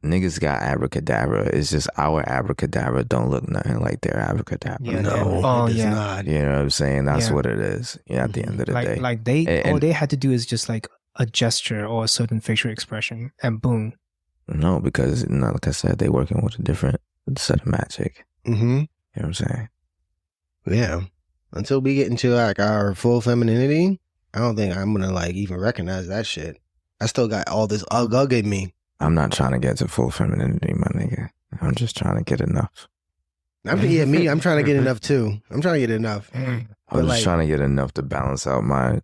abracadabra. It's just our abracadabra don't look nothing like their abracadabra. Yeah, no, it does not. You know what I'm saying? That's what it is. Yeah, at the end of the day. Like all they had to do is just like a gesture or a certain facial expression and boom. No, because like I said, they working with a different set of magic. Mm-hmm. You know what I'm saying? Yeah. Until we get into like our full femininity, I don't think I'm gonna like even recognize that shit. I still got all this ugg in me. I'm not trying to get to full femininity, my nigga. I'm just trying to get enough. I'm trying to get enough too. I'm trying to get enough. I'm just trying to get enough to balance out my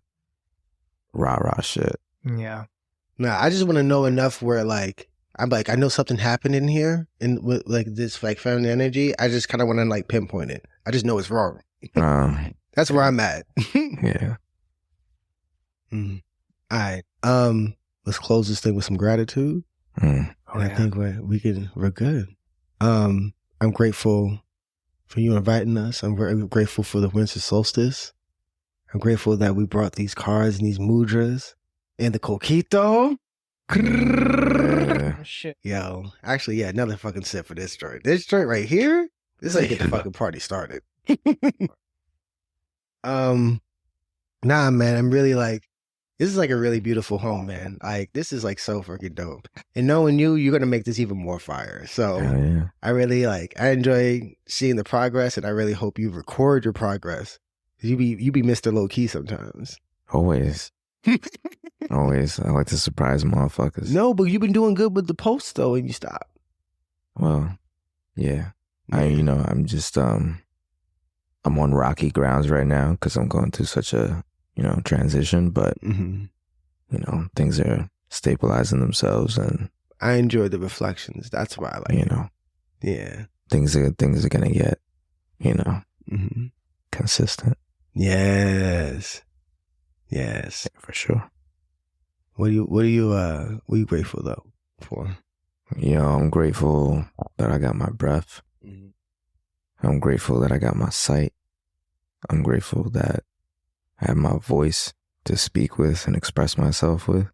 rah-rah shit. Yeah. Nah, I just want to know enough where like, I'm like, I know something happened in here and with like this like feminine energy. I just kind of want to like pinpoint it. I just know it's wrong. That's where I'm at. Yeah. All right. Let's close this thing with some gratitude. I think we're good. I'm grateful for you inviting us. I'm very grateful for the winter solstice. I'm grateful that we brought these cards and these mudras and the coquito. Shit. Yo, actually, yeah, another fucking sip for this joint. This joint right here, this ain't get the fucking party started. Nah, man, I'm really like, this is like a really beautiful home, man. Like, this is like so fucking dope. And knowing you're gonna make this even more fire. So I really like, I enjoy seeing the progress, and I really hope you record your progress. You be Mr. Low Key sometimes. Always. Always. I like to surprise motherfuckers. No, but you've been doing good with the posts though, and you stop. Well, yeah. I'm just I'm on rocky grounds right now because I'm going through such a transition, but things are stabilizing themselves, and I enjoy the reflections. That's why I like it. Yeah. Things are gonna get consistent. Yes, Yeah, for sure. What are you grateful though for? I'm grateful that I got my breath. I'm grateful that I got my sight. I'm grateful that I have my voice to speak with and express myself with.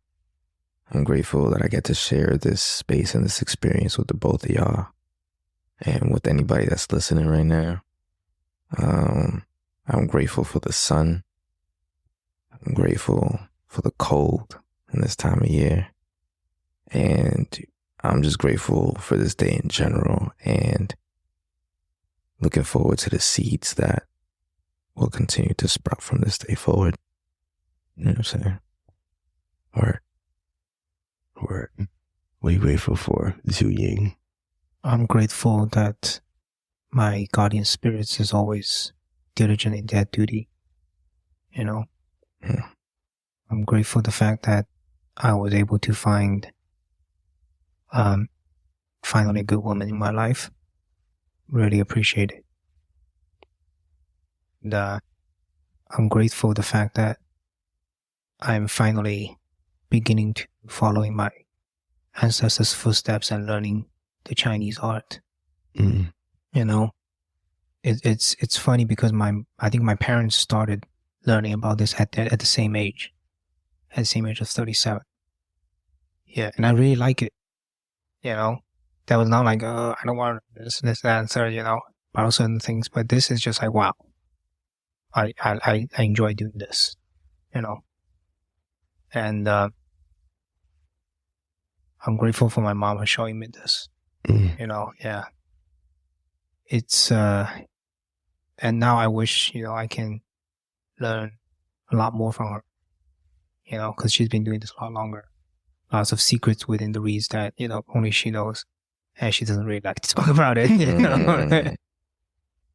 I'm grateful that I get to share this space and this experience with the both of y'all and with anybody that's listening right now. I'm grateful for the sun. I'm grateful for the cold in this time of year. And I'm just grateful for this day in general and looking forward to the seeds that will continue to sprout from this day forward. You know what I'm saying? Word. What are you grateful for, Zhu Ying? I'm grateful that my guardian spirits is always diligent in their duty. I'm grateful the fact that I was able to find finally a good woman in my life. Really appreciate it. And I'm grateful for the fact that I'm finally beginning to follow in my ancestors' footsteps and learning the Chinese art. Mm. You know, it's funny because I think my parents started learning about this at the same age, at the same age of 37. Yeah, and I really like it. You know, that was not like, I don't want this, that, and third, you know, about certain things. But this is just like, wow, I enjoy doing this, you know. And I'm grateful for my mom for showing me this. You know, yeah. It's and now I wish, you know, I can learn a lot more from her. You know, because she's been doing this a lot longer. Lots of secrets within the reads that, you know, only she knows, and she doesn't really like to talk about it. You know?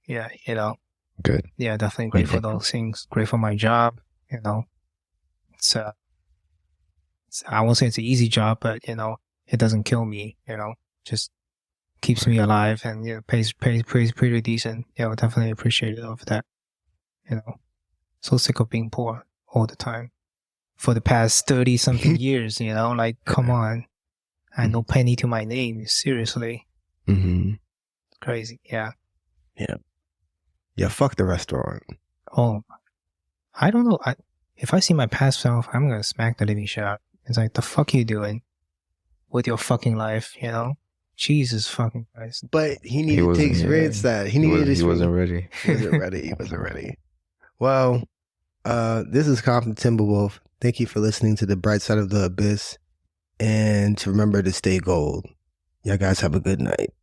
Yeah, you know. Good. Yeah, definitely great for those things. Great for my job. You know, it's I won't say it's an easy job, but you know, it doesn't kill me. You know, just keeps me alive, and you know, pays pretty decent. You know, definitely appreciative of that. You know, so sick of being poor all the time for the past 30 something years. You know, like come on, I no penny to my name. Seriously, crazy. Yeah. Yeah, fuck the restaurant. Oh, I don't know. If I see my past self, I'm gonna smack the living shit out. It's like, the fuck you doing with your fucking life, you know? Jesus fucking Christ. But he needed to experience that. He wasn't ready. He wasn't ready. Well, this is Compton Timberwolf. Thank you for listening to the Bright Side of the Abyss. And to remember to stay gold. Y'all guys have a good night.